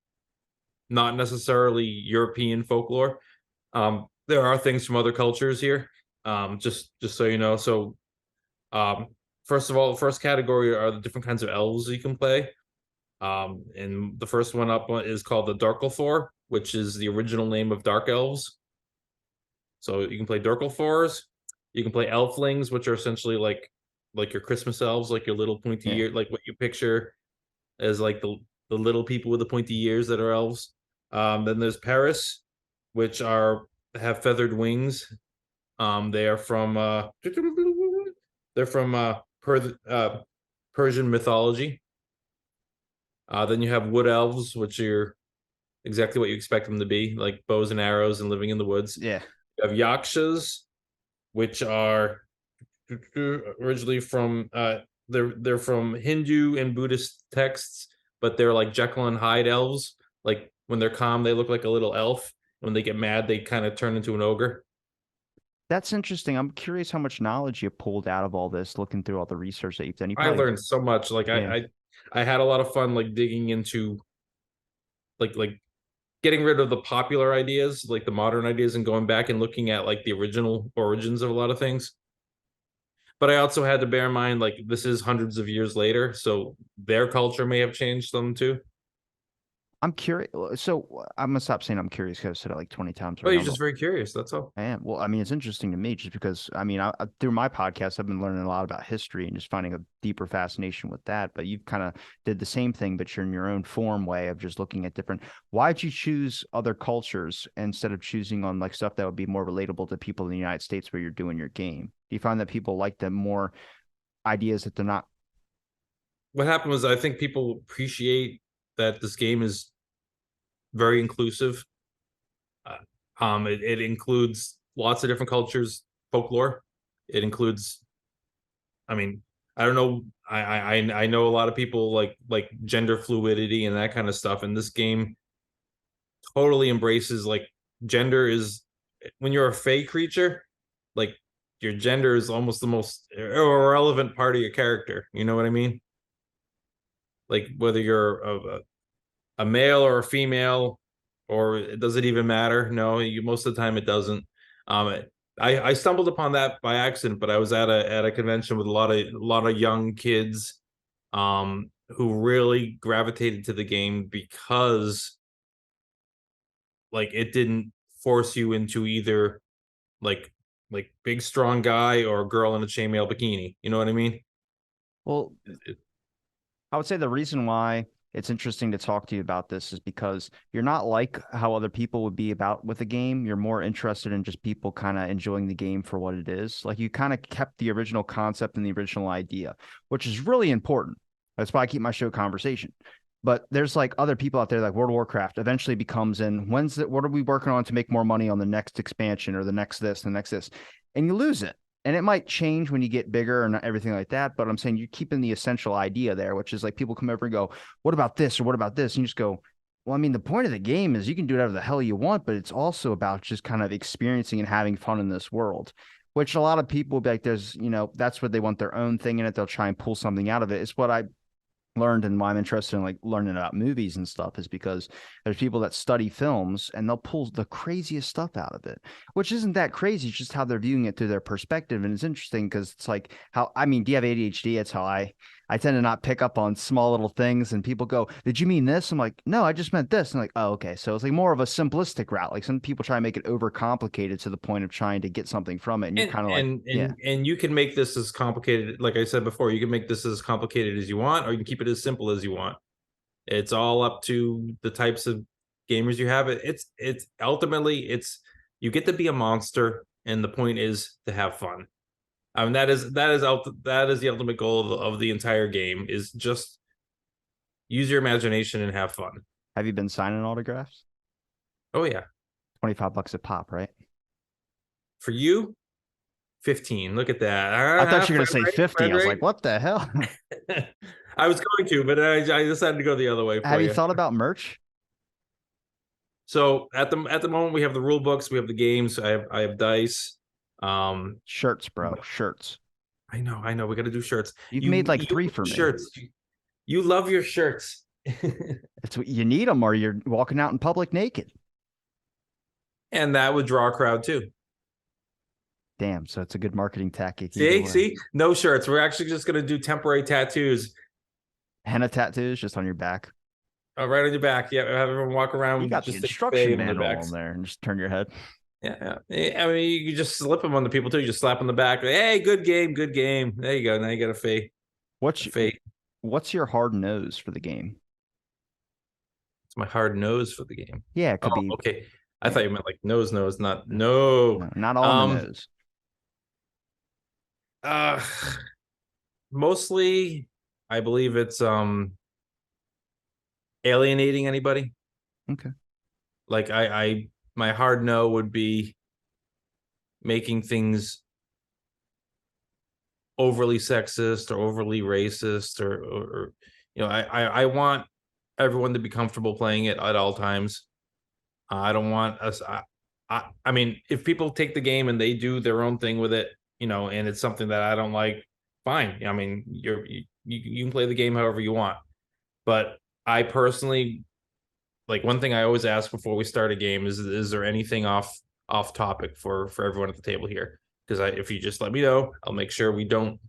not necessarily European folklore. There are things from other cultures here. Just so you know. So, um, first of all, the first category are the different kinds of elves you can play. And the first one up is called the Darkelfor, which is the original name of Dark Elves. So you can play Darkelfors. You can play Elflings, which are essentially like your Christmas elves, like your little pointy Yeah. ear, like what you picture as like the little people with the pointy ears that are elves. Then there's Paris, which are have feathered wings. They are from they're from Persian mythology. Then you have wood elves, which are exactly what you expect them to be, like bows and arrows and living in the woods. Yeah. You have yakshas, which are originally from they're from Hindu and Buddhist texts, but they're like Jekyll and Hyde elves. Like when they're calm, they look like a little elf. When they get mad, they kind of turn into an ogre. That's interesting. I'm curious how much knowledge you pulled out of all this, looking through all the research that you've done. You I probably, learned so much. Like yeah. I had a lot of fun like digging into like getting rid of the popular ideas, like the modern ideas, and going back and looking at like the original origins of a lot of things. But I also had to bear in mind like this is hundreds of years later, so their culture may have changed some too. I'm curious. So I'm gonna stop saying I'm curious because I've said it like 20 times Well, right you're now. just very curious. That's all. I am. Well, I mean, it's interesting to me just because, I mean, through my podcast, I've been learning a lot about history and just finding a deeper fascination with that. But you've kind of did the same thing, but you're in your own form way of just looking at different. Why'd you choose other cultures instead of choosing on like stuff that would be more relatable to people in the United States where you're doing your game? Do you find that people like the more ideas that they're not? What happened was I think people appreciate that this game is very inclusive. Uh, it includes lots of different cultures, folklore. It includes, I mean, I don't know. I know a lot of people like gender fluidity and that kind of stuff. And this game totally embraces like gender is when you're a fey creature, like your gender is almost the most irrelevant part of your character. You know what I mean? Like whether you're a male or a female, or does it even matter? No, most of the time it doesn't. I stumbled upon that by accident, but I was at a convention with a lot of young kids, who really gravitated to the game because like it didn't force you into either like big strong guy or a girl in a chainmail bikini. You know what I mean? Well, It- I would say the reason why it's interesting to talk to you about this is because you're not like how other people would be about with a game. You're more interested in just people kind of enjoying the game for what it is. Like you kind of kept the original concept and the original idea, which is really important. That's why I keep my show conversation. But there's like other people out there like World of Warcraft eventually becomes in what are we working on to make more money on the next expansion or the next this, the next this, and you lose it. And it might change when you get bigger and everything like that. But I'm saying you're keeping the essential idea there, which is like people come over and go, what about this or what about this? And you just go, well, I mean, the point of the game is you can do whatever the hell you want, but it's also about just kind of experiencing and having fun in this world, which a lot of people will be like, that's what they want their own thing in it. They'll try and pull something out of it. It's what I learned and why I'm interested in like learning about movies and stuff is because there's people that study films and they'll pull the craziest stuff out of it, which isn't that crazy. It's just how they're viewing it through their perspective. And it's interesting because it's like how, I mean, do you have ADHD? It's how I tend to not pick up on small little things and people go, did you mean this? I'm like, no, I just meant this. And like, oh, okay. So it's like more of a simplistic route. Like some people try and make it overcomplicated to the point of trying to get something from it. And you're and kind of like, and yeah. and you can make this as complicated, like I said before. You can make this as complicated as you want, or you can keep it as simple as you want. It's all up to the types of gamers you have. It's ultimately it's you get to be a monster, and the point is to have fun. I mean that is the ultimate goal of the entire game is just use your imagination and have fun. Have you been signing autographs? Oh yeah, $25 a pop, right? for you, 15. Look at that. I thought you were going to say Fred 50. I was like, what the hell? Rate. I was going to, but I decided to go the other way for Have you you. thought about merch? So at the moment we have the rule books, we have the games. I have dice. Shirts, bro. Shirts. I know. We got to do shirts. You've made like You three love for me. shirts. You love your shirts. It's what you need them, or you're walking out in public naked. And that would draw a crowd too. Damn, so it's a good marketing tactic either See, way. see, no shirts. We're actually just gonna do temporary tattoos Henna tattoos just on your back. right on your back. Yeah, have everyone walk You around got the just saying instruction on their manual on backs. there and just turn your head. Yeah. I mean, you just slip them on the people too. You just slap on the back. Like, hey, good game, good game. There you go. Now you got a fee. A What's fee. what's your hard nose for the game? It's my hard nose for the game. Yeah, it Oh, could be. okay. I Yeah, thought you meant like nose, not no. no, not on the Um, nose. uh, mostly, I believe it's alienating anybody. Okay. Like my hard no would be making things overly sexist or overly racist or I want everyone to be comfortable playing it at all times. I don't want us. I mean, if people take the game and they do their own thing with it, and it's something that I don't like, fine. I mean, you can play the game however you want. But I personally, like, one thing I always ask before we start a game is there anything off topic for everyone at the table here? Because if you just let me know, I'll make sure we don't.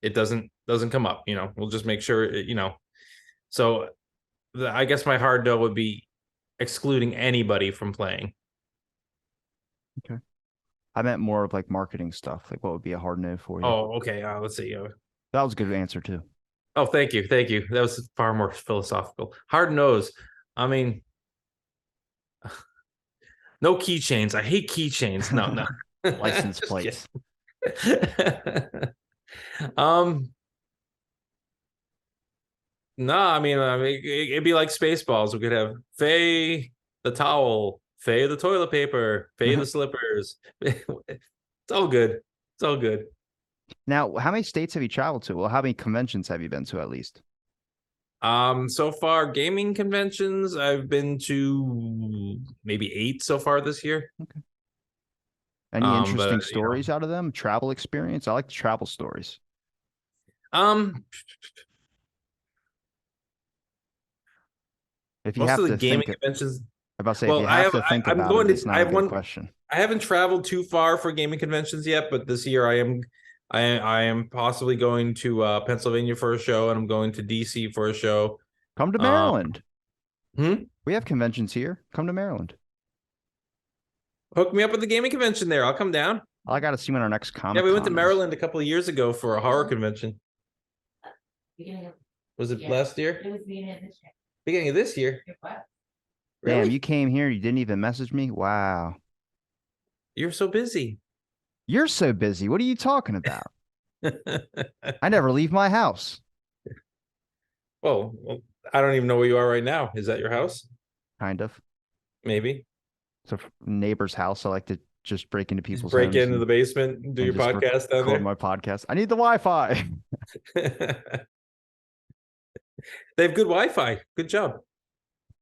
It doesn't come up. We'll just make sure. So I guess my hard no would be excluding anybody from playing. Okay. I meant more of like marketing stuff. Like what would be a hard no for you? Oh, okay. Let's see. That was a good answer too. Oh, thank you, thank you. That was far more philosophical. Hard nose. I mean, no keychains. I hate keychains. No, no. License plates. um, no, I mean, it'd be like Spaceballs. We could have Faye the towel, Faye the toilet paper, Faye the slippers. It's all good. It's all good. Now, how many states have you traveled to? Well, how many conventions have you been to at least? So far, gaming conventions, I've been to maybe 8 so far this year. Okay. Any But interesting stories out of them? Travel experience? I like the travel stories. um, If you most have of the to gaming think, I'm conventions. about to say, if Well, you have to think I'm about going it, to. it's not a good question. I haven't traveled too far for gaming conventions yet, but this year I am possibly going to Pennsylvania for a show, and I'm going to DC for a show. Come to Um, Maryland. hmm? We have conventions here. Come to Maryland. Hook me up with the gaming convention there. I'll come down. I got to see when our next Yeah, Comic we went to Con is. Maryland a couple of years ago for a horror convention. Was it last year? It was beginning of this year. Beginning of this year. It was. Damn, Really? you came here. You didn't even message me. Wow. You're so busy. You're so busy. What are you talking about? I never leave my house. Well, I don't even know where you are right now. Is that your house? Kind of. Maybe. It's a neighbor's house. I like to just break into Just people's break homes into the basement and do your just podcast down record my podcast. I need the Wi-Fi. there. They have good Wi-Fi. Good job.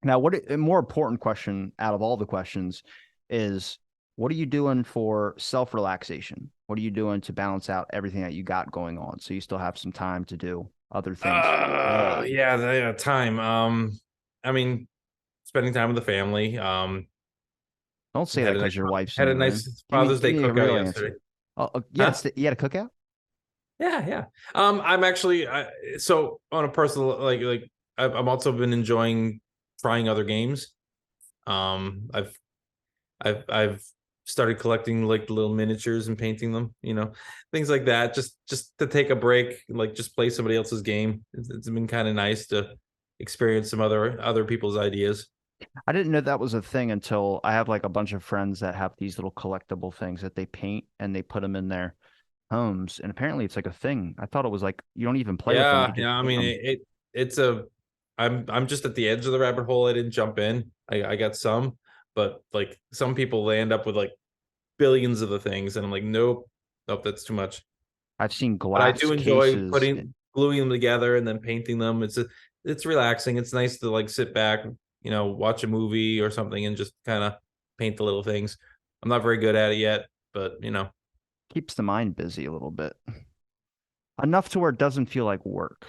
Now, a more important question out of all the questions is what are you doing for self-relaxation? What are you doing to balance out everything that you got going on so you still have some time to do other things? Yeah, time. I mean, spending time with the family. Don't say that because your wife's in had the a room. nice Father's Day Give me a cookout real yesterday. answer. Yeah, Huh? you had a cookout? Yeah. I'm actually so on a personal like I'm also been enjoying trying other games. I've started collecting like the little miniatures and painting them, things like that. Just to take a break, like just play somebody else's game. It's been kind of nice to experience some other people's ideas. I didn't know that was a thing until I have like a bunch of friends that have these little collectible things that they paint and they put them in their homes. And apparently it's like a thing. I thought it was like you don't even play with them. Yeah. I mean, it's a. I'm just at the edge of the rabbit hole. I didn't jump in. I got some, but like some people they end up with like billions of the things, and I'm like, nope, that's too much. I've seen But I glass do enjoy cases. gluing them together and then painting them. It's relaxing. It's nice to like sit back, watch a movie or something and just kind of paint the little things. I'm not very good at it yet, but Keeps the mind busy a little bit. Enough to where it doesn't feel like work.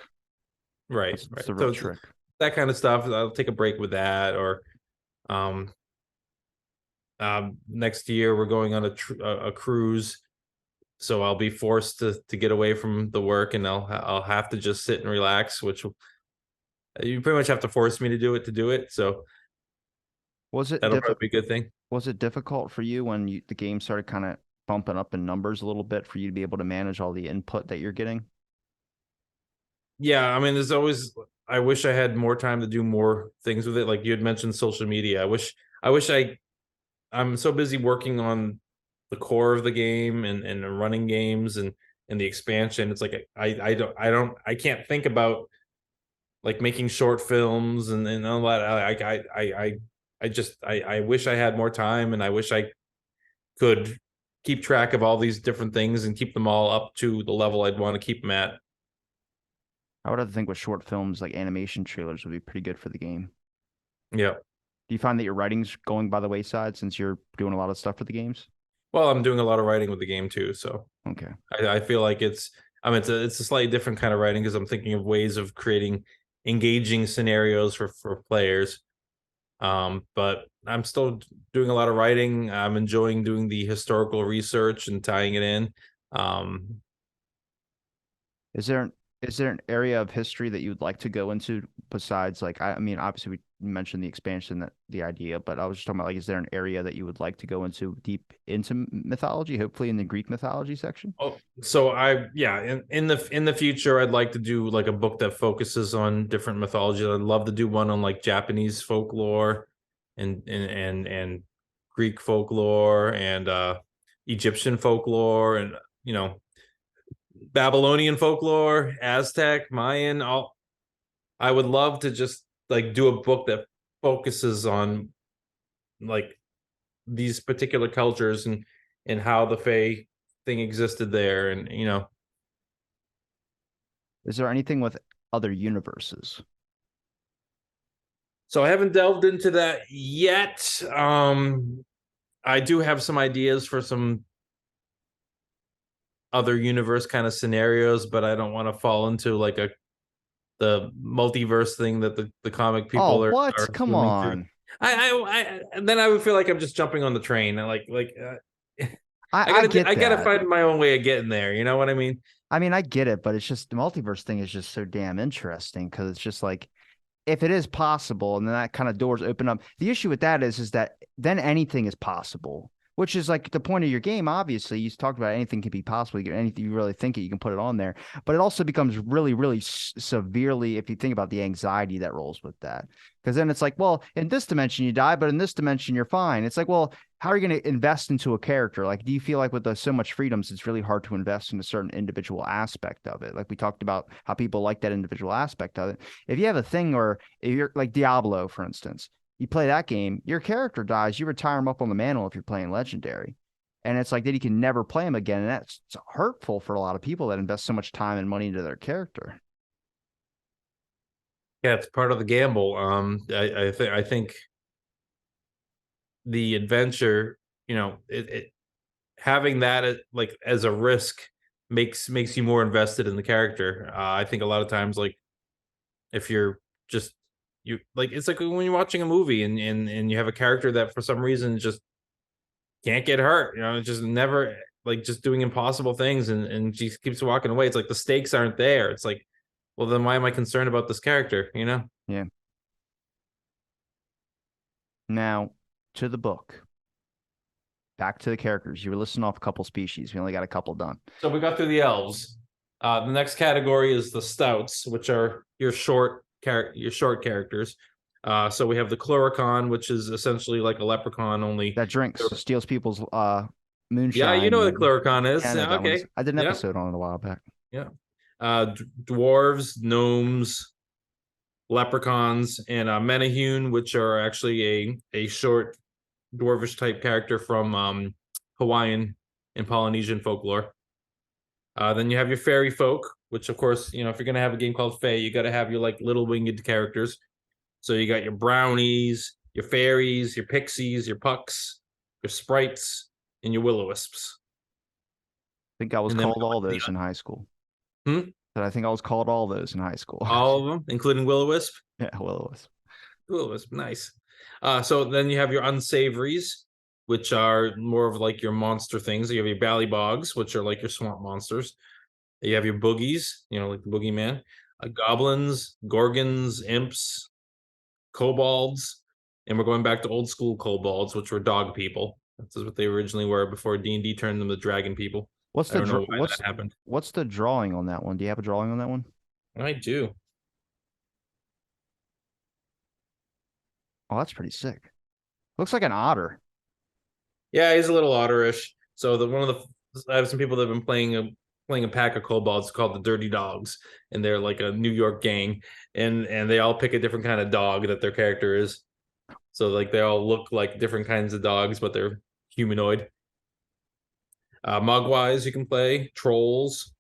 Right, That's right. the real So trick. that kind of stuff. I'll take a break with that, or um, next year we're going on a cruise, so I'll be forced to get away from the work, and I'll have to just sit and relax, which you pretty much have to force me to do it. So Was it that'll diff probably be a good thing. was it difficult for you when the game started kind of bumping up in numbers a little bit for you to be able to manage all the input that you're getting? Yeah, I mean, there's always. I wish I had more time to do more things with it. Like you had mentioned, social media. I wish I'm so busy working on the core of the game and running games and the expansion. It's like I can't think about like making short films and all that. I wish I had more time, and I wish I could keep track of all these different things and keep them all up to the level I'd want to keep them at. I would have to think with short films like animation trailers would be pretty good for the game. Yeah. Do you find that your writing's going by the wayside since you're doing a lot of stuff for the games? Well, I'm doing a lot of writing with the game too, so Okay. I feel like I mean, it's a slightly different kind of writing because I'm thinking of ways of creating engaging scenarios for players. But I'm still doing a lot of writing. I'm enjoying doing the historical research and tying it in. Um, Is there is there an area of history that you would like to go into besides like I mean obviously we mentioned the expansion that the idea, but I was just talking about like is there an area that you would like to go into deep into mythology, hopefully in the Greek mythology section? oh, so yeah, in the future, I'd like to do like a book that focuses on different mythology. I'd love to do one on like Japanese folklore and Greek folklore and Egyptian folklore and you know Babylonian folklore, Aztec, Mayan. All I would love to just like do a book that focuses on like these particular cultures and how the Fae thing existed there, and you know. Is there anything with other universes? So I haven't delved into that yet. I do have some ideas for some other universe kind of scenarios, but I don't want to fall into like a the multiverse thing that the comic people Oh, what? are Come swimming through. on. Then I would feel like I'm just jumping on the train and I get I gotta that. find my own way of getting there. You know what I mean? I mean, I get it, but it's just the multiverse thing is just so damn interesting because it's just like if it is possible and then that kind of doors open up. The issue with that is that then anything is possible, which is like the point of your game. Obviously, you talked about anything can be possible. You can, anything you really think it, you can put it on there. But it also becomes really, really severely if you think about the anxiety that rolls with that. Because then it's like, well, in this dimension you die, but in this dimension you're fine. It's like, well, how are you going to invest into a character? Like, do you feel like with so much freedoms, it's really hard to invest in a certain individual aspect of it? Like we talked about how people like that individual aspect of it. If you have a thing, or if you're like Diablo, for instance, you play that game, your character dies, you retire him up on the mantle if you're playing legendary. And it's like that you can never play him again. And that's hurtful for a lot of people that invest so much time and money into their character. Yeah, it's part of the gamble. I think the adventure, you know, having that like as a risk makes you more invested in the character. I think a lot of times, like if you're just you like, it's like when you're watching a movie and you have a character that for some reason just can't get hurt. You know, just never like just doing impossible things and she keeps walking away. It's like the stakes aren't there. It's like, well, then why am I concerned about this character? You know. Yeah. Now to the book. Back to the characters. You were listing off a couple species. We only got a couple done. So we got through the elves. The next category is the stouts, which are your short characters. So we have the Chloricon, which is essentially like a leprechaun, only. That drinks, steals people's Yeah, you know moonshine. what a And Chloricon yeah, I is. know Yeah, that one is. okay. I did an Yeah, episode on it a while back. yeah. Dwarves, gnomes, leprechauns, and Menahune, which are actually a short dwarvish type character from Hawaiian and Polynesian folklore. Then you have your fairy folk, which of course, you know, if you're gonna have a game called Fae, you got to have your like little winged characters. So you got your brownies, your fairies, your pixies, your pucks, your sprites, and your will-o-wisps. I think I was And then we called go all into those in high school. the But I think I was called all those in high school. All of them, including Will-O-Wisp. Yeah, well, it was. Will-O-Wisp, nice. So then you have your unsavories, which are more of like your monster things. You have your ballybogs, which are like your swamp monsters. You have your boogies, like the boogeyman, goblins, gorgons, imps, kobolds, and we're going back to old school kobolds, which were dog people. That's what they originally were before D&D turned them to dragon people. What's I the don't know why that happened. what's the drawing on that one? Do you have a drawing on that one? I do. Oh, that's pretty sick. Looks like an otter. Yeah, he's a little otterish. So I have some people that have been playing a pack of kobolds called the Dirty Dogs, and they're like a New York gang, and they all pick a different kind of dog that their character is. So like they all look like different kinds of dogs, but they're humanoid. Mogwais you can play, trolls,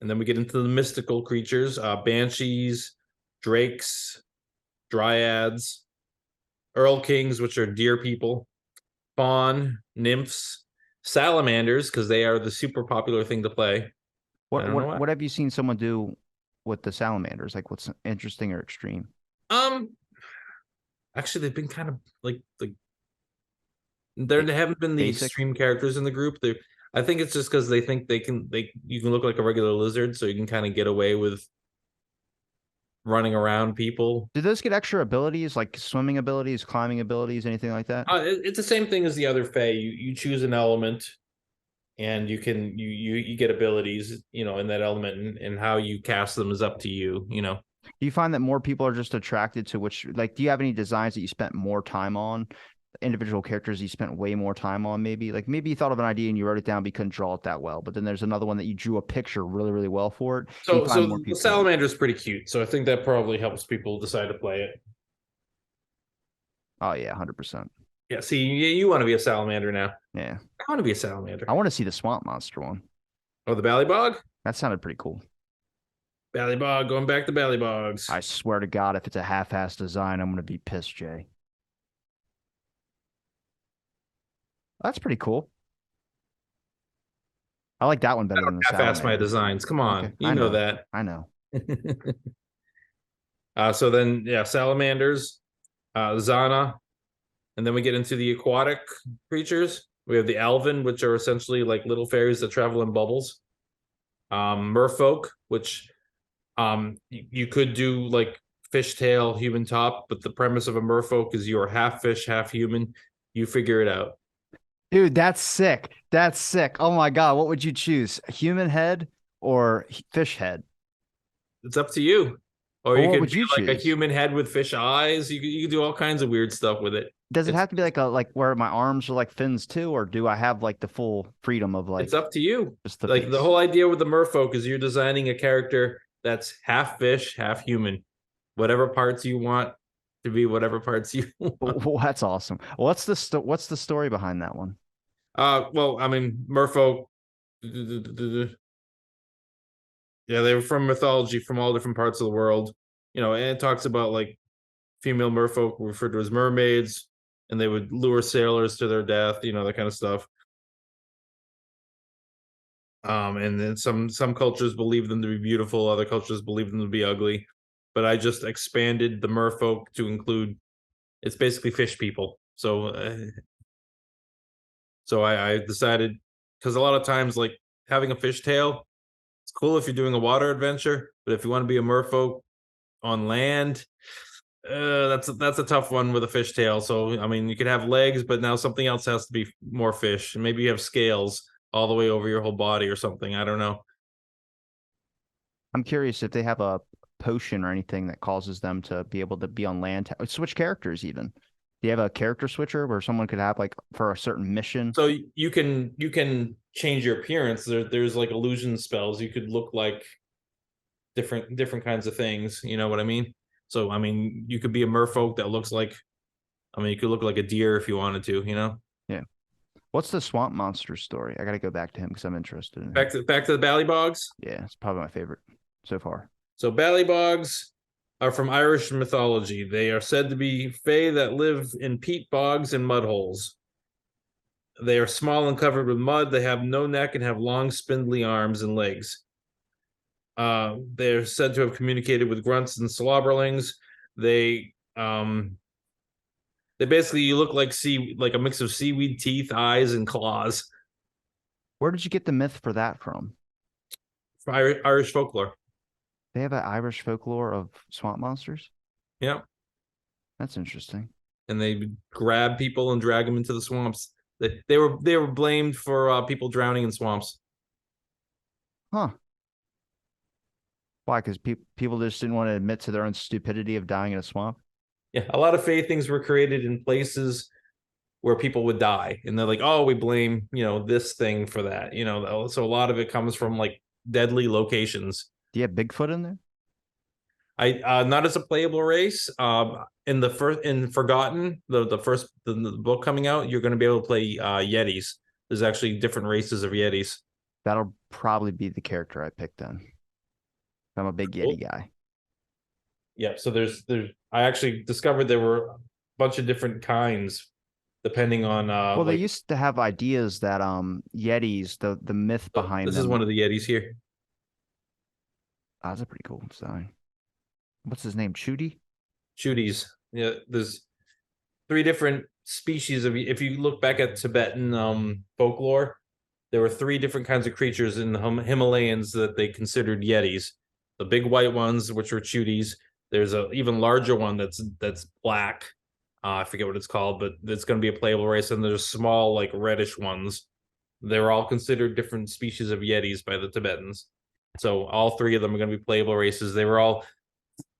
and then we get into the mystical creatures: banshees, drakes, dryads, earl kings, which are deer people, fawn, nymphs, salamanders, because they are the super popular thing to play. I What don't know what why. what have you seen someone do with the salamanders? Like what's interesting or extreme? Um, Actually, they've been kind of like Ba- they haven't been the Basic? extreme characters in the group. I think it's just because they think you can look like a regular lizard, so you can kind of get away with running around people. Do those get extra abilities like swimming abilities, climbing abilities, anything like that? It's the same thing as the other Fae. You choose an element, and you get abilities, in that element, and how you cast them is up to you. Do you find that more people are just attracted to which, like, do you have any designs that you spent more time on? Individual characters you spent way more time on, maybe? Like, maybe you thought of an idea and you wrote it down, but you couldn't draw it that well. But then there's another one that you drew a picture really, really well for it. Do you So find more the people? salamander is pretty cute. So I think that probably helps people decide to play it. Oh, yeah, 100%. Yeah. See, you want to be a salamander now. Yeah. I want to be a salamander. I want to see the swamp monster one. Oh, the ballybog. That sounded pretty cool. Ballybog, going back to ballybogs. I swear to God, if it's a half-ass design, I'm going to be pissed, Jay. That's pretty cool. I like that one better than the Half-ass my salamander. designs. Come Okay, on, you I know know. that. I know. So then, yeah, salamanders, Zana, and then we get into the aquatic creatures. We have the Alvin, which are essentially like little fairies that travel in bubbles. Merfolk, which you could do like fishtail, human top, but the premise of a merfolk is you're half fish, half human. You figure it out. Dude, that's sick. That's sick. Oh my God, what would you choose? A human head or fish head? It's up to you. Or Or you what could would be you like a choose? human head with fish eyes. You could do all kinds of weird stuff with it. Does it It's have to be like where my arms are like fins too, or do I have like the full freedom of it's like up to you. just the Like the face? whole idea with the merfolk is you're designing a character that's half fish, half human. Whatever parts you want to be, whatever parts you want. Well, that's awesome. What's the story behind that one? Well, I mean, merfolk. Yeah, they were from mythology from all different parts of the world. And it talks about like female merfolk were referred to as mermaids, and they would lure sailors to their death. That kind of stuff. And then some cultures believe them to be beautiful, other cultures believe them to be ugly. But I just expanded the merfolk to include it's basically fish people. So I decided because a lot of times like having a fish tail, it's cool if you're doing a water adventure, but if you want to be a merfolk on land, that's a tough one with a fish tail. So I mean, you could have legs, but now something else has to be more fish. And maybe you have scales all the way over your whole body or something. I don't know. I'm curious if they have a potion or anything that causes them to be able to be on land, switch characters even. Do you have a character switcher where someone could have like for a certain mission? So you can change your appearance. There's like illusion spells. You could look like different kinds of things. You know what I mean? So I mean, you could be a merfolk that looks like. I mean, you could look like a deer if you wanted to. Yeah. What's the swamp monster story? I got to go back to him because I'm interested in him. Back to the ballybogs. Yeah, it's probably my favorite so far. So ballybogs are from Irish mythology. They are said to be fae that live in peat bogs and mud holes. They are small and covered with mud. They have no neck and have long, spindly arms and legs. They're said to have communicated with grunts and slobberlings. They they basically look like a mix of seaweed teeth, eyes, and claws. Where did you get the myth for that from? Irish folklore. They have an Irish folklore of swamp monsters? Yeah, That's interesting. and they grab people and drag them into the swamps. They were blamed for people drowning in swamps. Huh. Why? Because people just didn't want to admit to their own stupidity of dying in a swamp? Yeah, a lot of faith things were created in places where people would die, and they're like, "Oh, we blame this thing for that." So a lot of it comes from like deadly locations. Do you have Bigfoot in there? I not as a playable race. In the first in Forgotten, the book coming out, you're going to be able to play Yetis. There's actually different races of Yetis. That'll probably be the character I picked then. I'm a big Cool. Yeti guy. Yeah. So there's I actually discovered there were a bunch of different kinds depending on Well, they like used to have ideas that Yetis, the myth behind this is them. one of the Yetis here. Oh, that's a pretty cool design. What's his name? Chudy? Shooties. Yeah. There's three different species of. If you look back at Tibetan folklore, there were three different kinds of creatures in the Himalayas that they considered yetis. The big white ones, which were chutis. There's a even larger one that's black. I forget what it's called, but it's going to be a playable race. And there's small, like reddish ones. They were all considered different species of yetis by the Tibetans. So all three of them are going to be playable races. They were all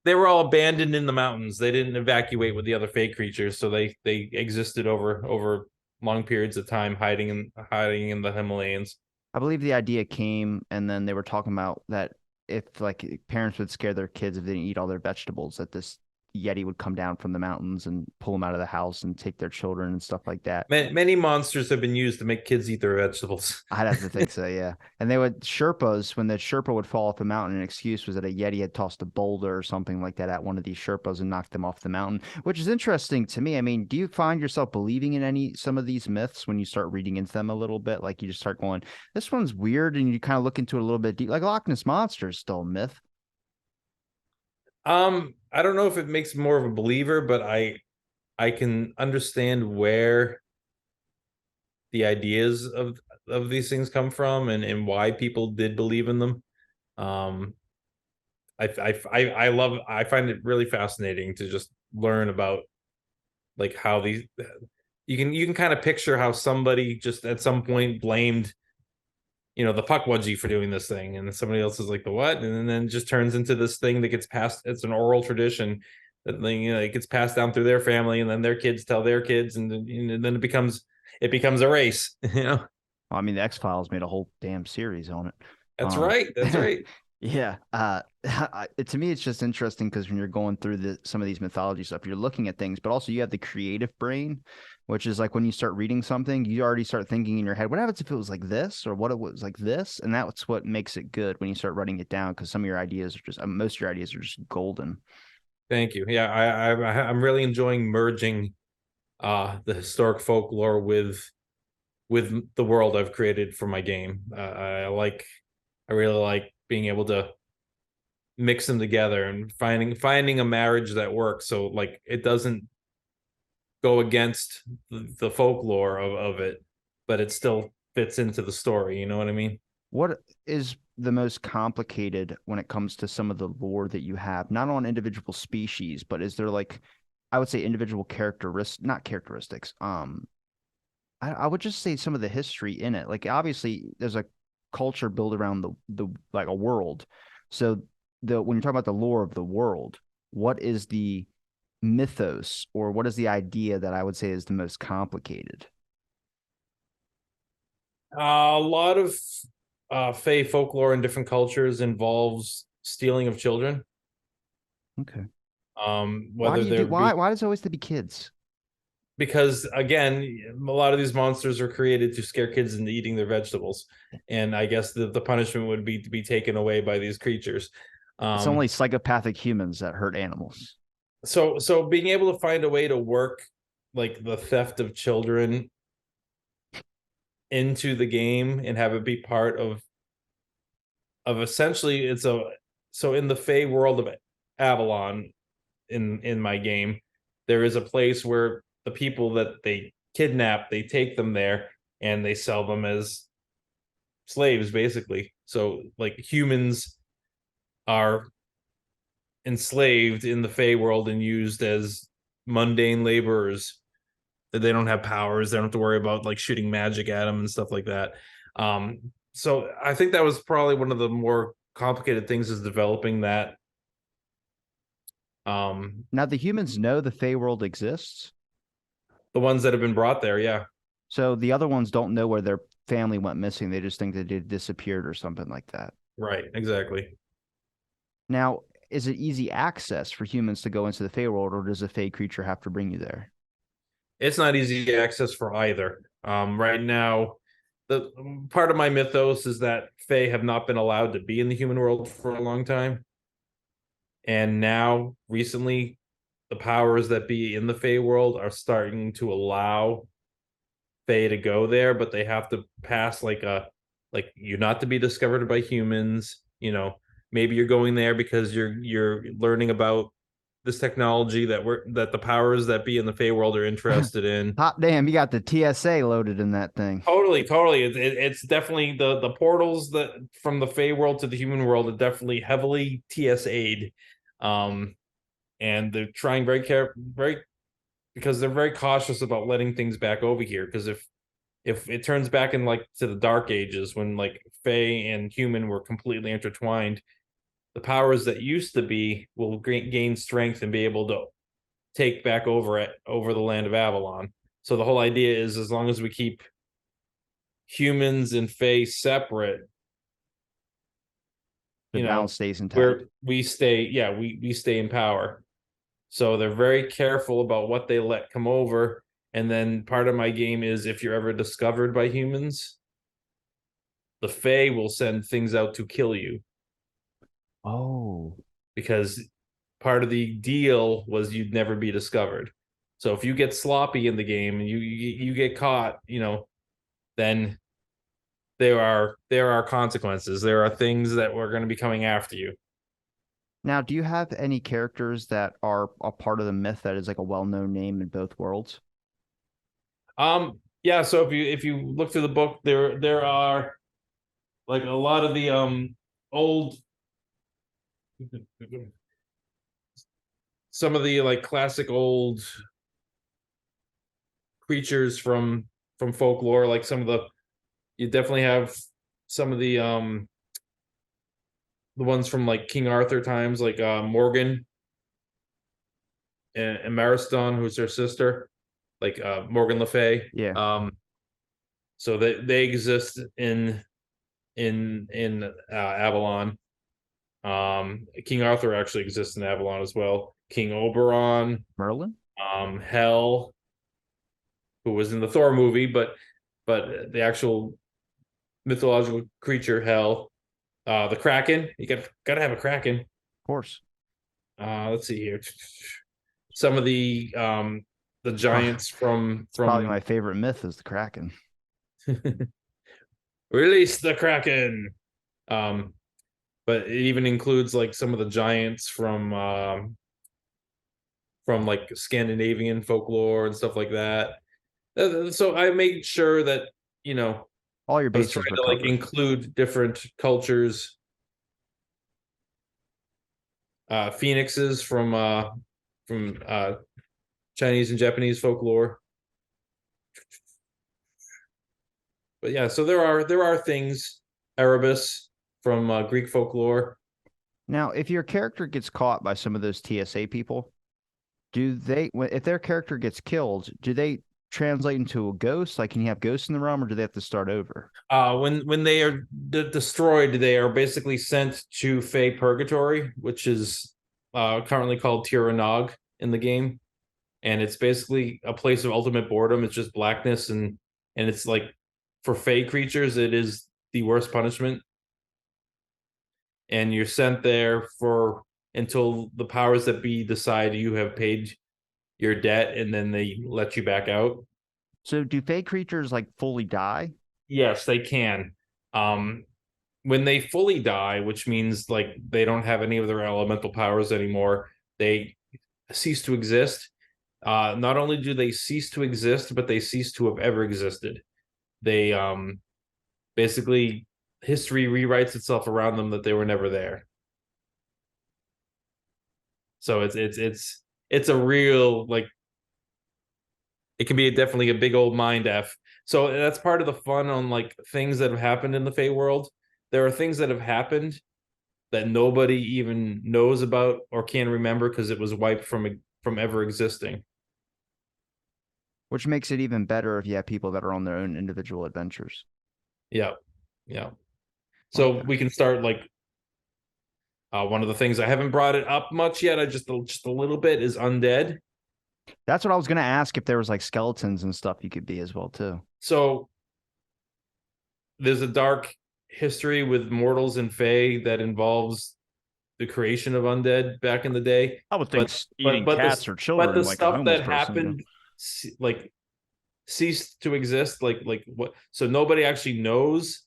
abandoned in the mountains. They didn't evacuate with the other fake creatures, so they existed over long periods of time, hiding in the Himalayas. I believe the idea came, and then they were talking about that if like parents would scare their kids if they didn't eat all their vegetables, that this Yeti would come down from the mountains and pull them out of the house and take their children and stuff like that. Many monsters have been used to make kids eat their vegetables. I'd have to think so, yeah. And they would Sherpas, when the Sherpa would fall off the mountain, an excuse was that a Yeti had tossed a boulder or something like that at one of these Sherpas and knocked them off the mountain, which is interesting to me. I mean, do you find yourself believing in some of these myths when you start reading into them a little bit? Like you just start going, this one's weird, and you kind of look into it a little bit deep. Like Loch Ness Monster is still a myth. I don't know if it makes me more of a believer, but I can understand where the ideas of these things come from and why people did believe in them. Um, I find it really fascinating to just learn about like how these you can kind of picture how somebody just at some point blamed the puckwudgie for doing this thing, and then somebody else is like the what, and then it just turns into this thing that gets passed. It's an oral tradition that it gets passed down through their family, and then their kids tell their kids, and then it becomes a race. I mean, the X Files made a whole damn series on it. That's right. That's right. Yeah. To me, it's just interesting because when you're going through some of these mythology stuff, you're looking at things, but also you have the creative brain, which is like when you start reading something, you already start thinking in your head, what happens if it was like this or what it was like this? And that's what makes it good when you start writing it down because some of your ideas are just, most of your ideas are just golden. Thank you. Yeah, I'm really enjoying merging the historic folklore with the world I've created for my game. I really like being able to mix them together and finding a marriage that works. So like it doesn't go against the folklore of it, but it still fits into the story. You know what I mean? What is the most complicated when it comes to some of the lore that you have, not on individual species, but is there like, I would say individual characteristics, not characteristics. I would just say some of the history in it. Like obviously there's a culture built around the like a world. So when you're talking about the lore of the world, what is the mythos or what is the idea that I would say is the most complicated? A lot of Fey folklore in different cultures involves stealing of children. Okay. Why Whether do you they're do why does it always to be kids? because again, a lot of these monsters are created to scare kids into eating their vegetables, and I guess the punishment would be to be taken away by these creatures. It's only psychopathic humans that hurt animals. So being able to find a way to work like the theft of children into the game and have it be part of essentially it's a so in the Fey world of Avalon in my game, there is a place where the people that they kidnap, they take them there and they sell them as slaves, basically. So like humans are enslaved in the Fey world and used as mundane laborers that they don't have powers. They don't have to worry about like shooting magic at them and stuff like that. So I think that was probably one of the more complicated things is developing that. Now the humans know the Fey world exists, The ones that have been brought there, yeah, so the other ones don't know where their family went missing. They just think that it disappeared or something like that. right, exactly. Now, is it easy access for humans to go into the Fey world, or does a Fey creature have to bring you there? It's not easy access for either. Right now, the part of my mythos is that Fae have not been allowed to be in the human world for a long time, and now recently, the powers that be in the Fae world are starting to allow Fae to go there, but they have to pass like you're not to be discovered by humans. Maybe you're going there because you're learning about this technology that the powers that be in the Fey world are interested in. Hot damn, you got the TSA loaded in that thing. Totally. It's definitely the portals that from the Fey world to the human world are definitely heavily TSA'd, and they're trying very because they're very cautious about letting things back over here. Because if it turns back in like to the Dark Ages when like Fey and human were completely intertwined, the powers that used to be will gain strength and be able to take back over the land of Avalon. So the whole idea is as long as we keep humans and Fae separate, The you balance know, stays intact. where we stay, yeah, we stay in power. So they're very careful about what they let come over. And then part of my game is if you're ever discovered by humans, the Fae will send things out to kill you Oh, because part of the deal was you'd never be discovered. So if you get sloppy in the game and you get caught, then there are consequences. There are things that were going to be coming after you. now do you have any characters that are a part of the myth that is like a well-known name in both worlds? Yeah. So if you look through the book, there are like a lot of the old, some of the like classic old creatures from folklore. Like some of the you definitely have some of the ones from like King Arthur times, like Morgan and Mariston, who's her sister, like Morgan Le Fay. Yeah, So they exist in Avalon. King Arthur actually exists in Avalon as well. King Oberon, Merlin? Hel, who was in the Thor movie, but the actual mythological creature Hel, the Kraken. You gotta have a Kraken. Of course. Let's see here. Some of the giants from It's probably my from favorite myth is the Kraken. release the Kraken. Um, but it even includes like some of the giants from like Scandinavian folklore and stuff like that. So I made sure that All your I was trying bases were to like covered. include different cultures, phoenixes from Chinese and Japanese folklore. But yeah, so there are things, Erebus from Greek folklore. Now, if your character gets caught by some of those TSA people, if their character gets killed, do they translate into a ghost? Like, can you have ghosts in the realm, or do they have to start over? When they are destroyed, they are basically sent to Fey Purgatory, which is currently called Tiranog in the game, and it's basically a place of ultimate boredom. It's just blackness, and it's like for Fey creatures, it is the worst punishment, and you're sent there for until the powers that be decide you have paid your debt, and then they let you back out. So, do fey creatures like fully die? Yes, they can. Um, when they fully die, which means like they don't have any of their elemental powers anymore, they cease to exist. Not only do they cease to exist, but they cease to have ever existed. They basically history rewrites itself around them that they were never there. So it's a real like it can be definitely a big old mind f. So that's part of the fun on like things that have happened in the Fey world. There are things that have happened that nobody even knows about or can remember because it was wiped from ever existing. Which makes it even better if you have people that are on their own individual adventures. Yeah, yeah. So Okay. we can start like one of the things I haven't brought it up much yet. I just a little bit is undead. That's what I was gonna ask if there was like skeletons and stuff you could be as well too. So there's a dark history with mortals and Fae that involves the creation of undead back in the day. I would think But eating cats or but children the like a stuff homeless that person. happened like ceased to exist. Like what? So nobody actually knows,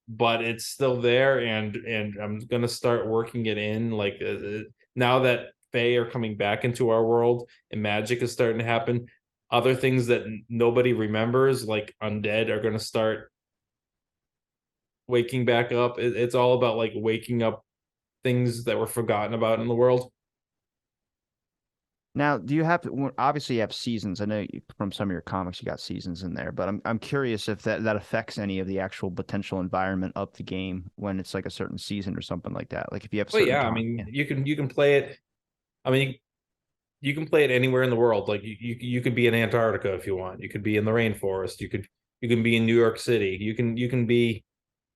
but it's still there, and I'm gonna start working it in. Like now that Fae are coming back into our world and magic is starting to happen, other things that nobody remembers, like undead, are gonna start waking back up. It's all about like waking up things that were forgotten about in the world. Now, do you have obviously you have seasons? I know from some of your comics you got seasons in there, but I'm curious if that affects any of the actual potential environment of the game when it's like a certain season or something like that. Like if you have a Well, certain yeah, I time. mean, Yeah. you can play it. I mean, you can play it anywhere in the world. Like you could be in Antarctica if you want. You could be in the rainforest. You can be in New York City. You can be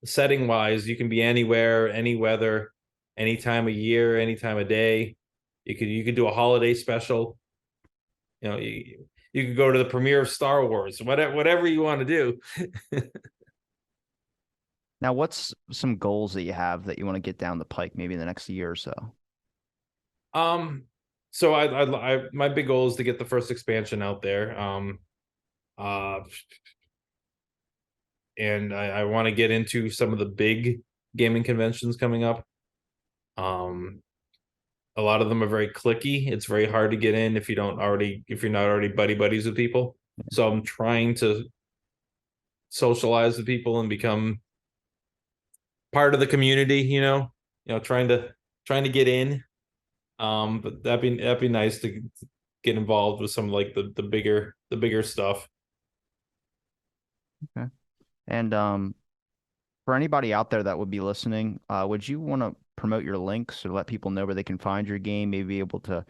setting wise. You can be anywhere, any weather, any time of year, any time of day. You could do a holiday special. You know, you could go to the premiere of Star Wars. Whatever you want to do. Now, what's some goals that you have that you want to get down the pike maybe in the next year or so? Um, so my big goal is to get the first expansion out there. Uh, and I want to get into some of the big gaming conventions coming up. Um, a lot of them are very clicky. It's very hard to get in if you're not already buddy buddies with people. So I'm trying to socialize with people and become part of the community. Trying to get in. But that'd be nice to get involved with some like the bigger stuff. Okay. And for anybody out there that would be listening, would you want to promote your links or let people know where they can find your game, maybe be able to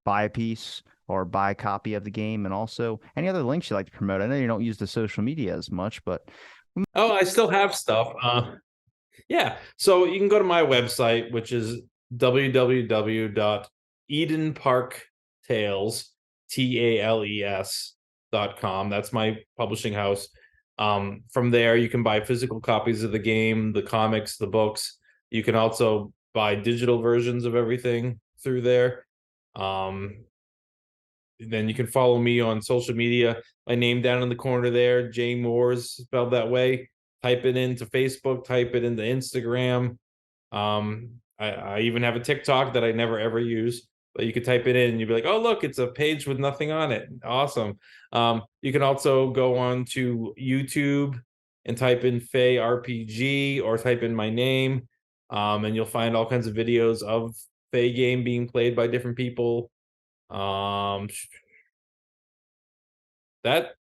buy a piece or buy a copy of the game, and also any other links you like to promote? I know you don't use the social media as much, but Oh, I still have stuff. Yeah. So you can go to my website, which is www.edenparktales.com. That's my publishing house. From there, you can buy physical copies of the game, the comics, the books. You can also buy digital versions of everything through there. Um, then you can follow me on social media. My name down in the corner there, Jay Mooers, spelled that way. Type it into Facebook, type it into Instagram. I even have a TikTok that I never ever use, but you could type it in and you'd be like, oh, look, it's a page with nothing on it. Awesome. You can also go on to YouTube and type in Faye RPG or type in my name. And you'll find all kinds of videos of Faye game being played by different people. Um, that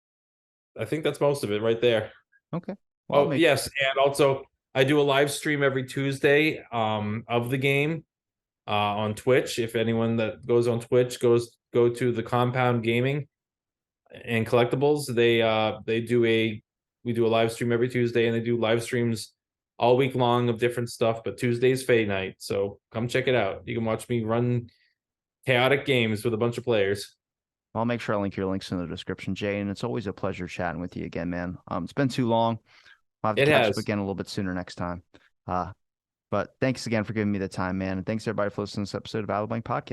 I think that's most of it right there. okay. Well, I'll Oh, make yes, and also I do a live stream every Tuesday of the game on Twitch. If anyone that goes on Twitch go to the Compound Gaming and Collectibles, they do a we do a live stream every Tuesday and they do live streams all week long of different stuff, but Tuesday's Fay night. So come check it out. You can watch me run chaotic games with a bunch of players. I'll make sure I link your links in the description, Jay. And it's always a pleasure chatting with you again, man. It's been too long. I'll have to It catch up has. again a little bit sooner next time. But thanks again for giving me the time, man. And thanks everybody for listening to this episode of Out of the Blank Podcast.